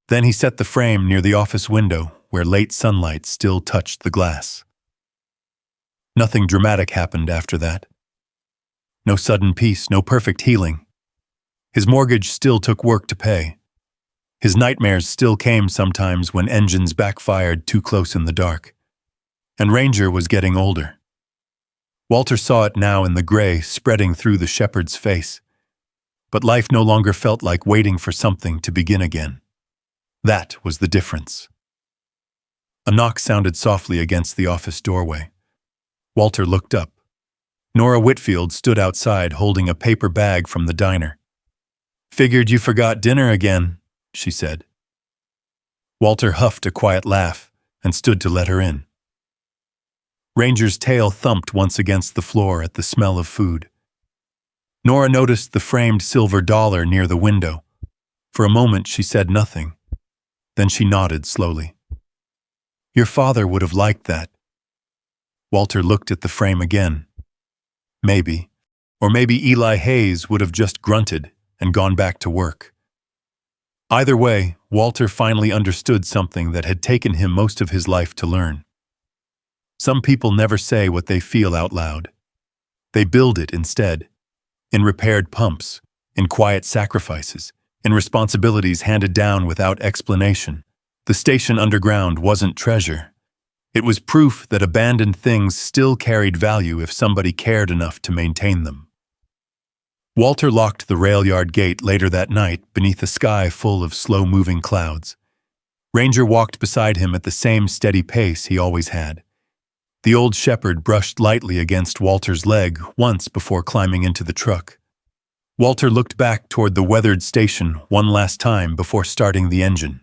Then he set the frame near the office window where late sunlight still touched the glass. Nothing dramatic happened after that. No sudden peace, no perfect healing. His mortgage still took work to pay. His nightmares still came sometimes when engines backfired too close in the dark. And Ranger was getting older. Walter saw it now in the gray spreading through the shepherd's face. But life no longer felt like waiting for something to begin again. That was the difference. A knock sounded softly against the office doorway. Walter looked up. Nora Whitfield stood outside holding a paper bag from the diner. "Figured you forgot dinner again," she said. Walter huffed a quiet laugh and stood to let her in. Ranger's tail thumped once against the floor at the smell of food. Nora noticed the framed silver dollar near the window. For a moment she said nothing. Then she nodded slowly. "Your father would have liked that." Walter looked at the frame again. Maybe, or maybe Eli Hayes would have just grunted and gone back to work. Either way, Walter finally understood something that had taken him most of his life to learn. Some people never say what they feel out loud. They build it instead, in repaired pumps, in quiet sacrifices, in responsibilities handed down without explanation. The station underground wasn't treasure. It was proof that abandoned things still carried value if somebody cared enough to maintain them. Walter locked the rail yard gate later that night beneath a sky full of slow-moving clouds. Ranger walked beside him at the same steady pace he always had. The old shepherd brushed lightly against Walter's leg once before climbing into the truck. Walter looked back toward the weathered station one last time before starting the engine.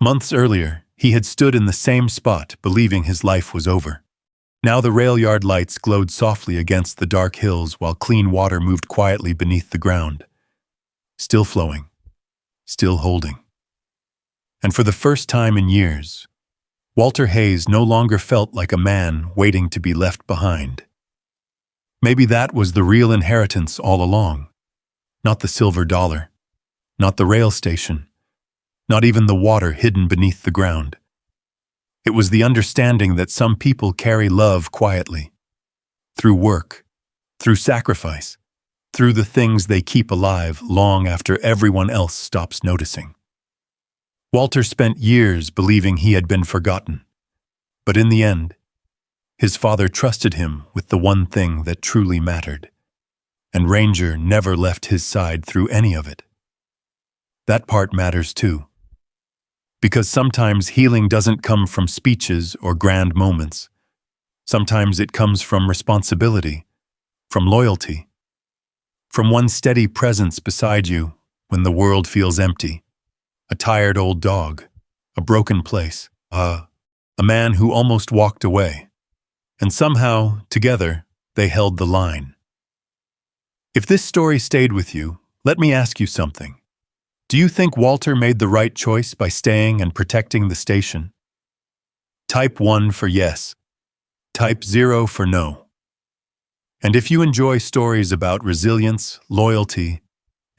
Months earlier, he had stood in the same spot, believing his life was over. Now the rail yard lights glowed softly against the dark hills while clean water moved quietly beneath the ground. Still flowing, still holding. And for the first time in years, Walter Hayes no longer felt like a man waiting to be left behind. Maybe that was the real inheritance all along. Not the silver dollar, not the rail station, not even the water hidden beneath the ground. It was the understanding that some people carry love quietly, through work, through sacrifice, through the things they keep alive long after everyone else stops noticing. Walter spent years believing he had been forgotten, but in the end, his father trusted him with the one thing that truly mattered, and Ranger never left his side through any of it. That part matters too. Because sometimes healing doesn't come from speeches or grand moments. Sometimes it comes from responsibility, from loyalty, from one steady presence beside you when the world feels empty. A tired old dog, a broken place, a man who almost walked away. And somehow, together, they held the line. If this story stayed with you, let me ask you something. Do you think Walter made the right choice by staying and protecting the station? Type 1 for yes. Type 0 for no. And if you enjoy stories about resilience, loyalty,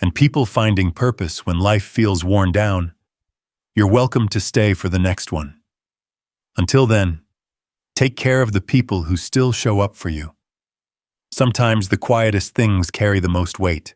and people finding purpose when life feels worn down, you're welcome to stay for the next one. Until then, take care of the people who still show up for you. Sometimes the quietest things carry the most weight.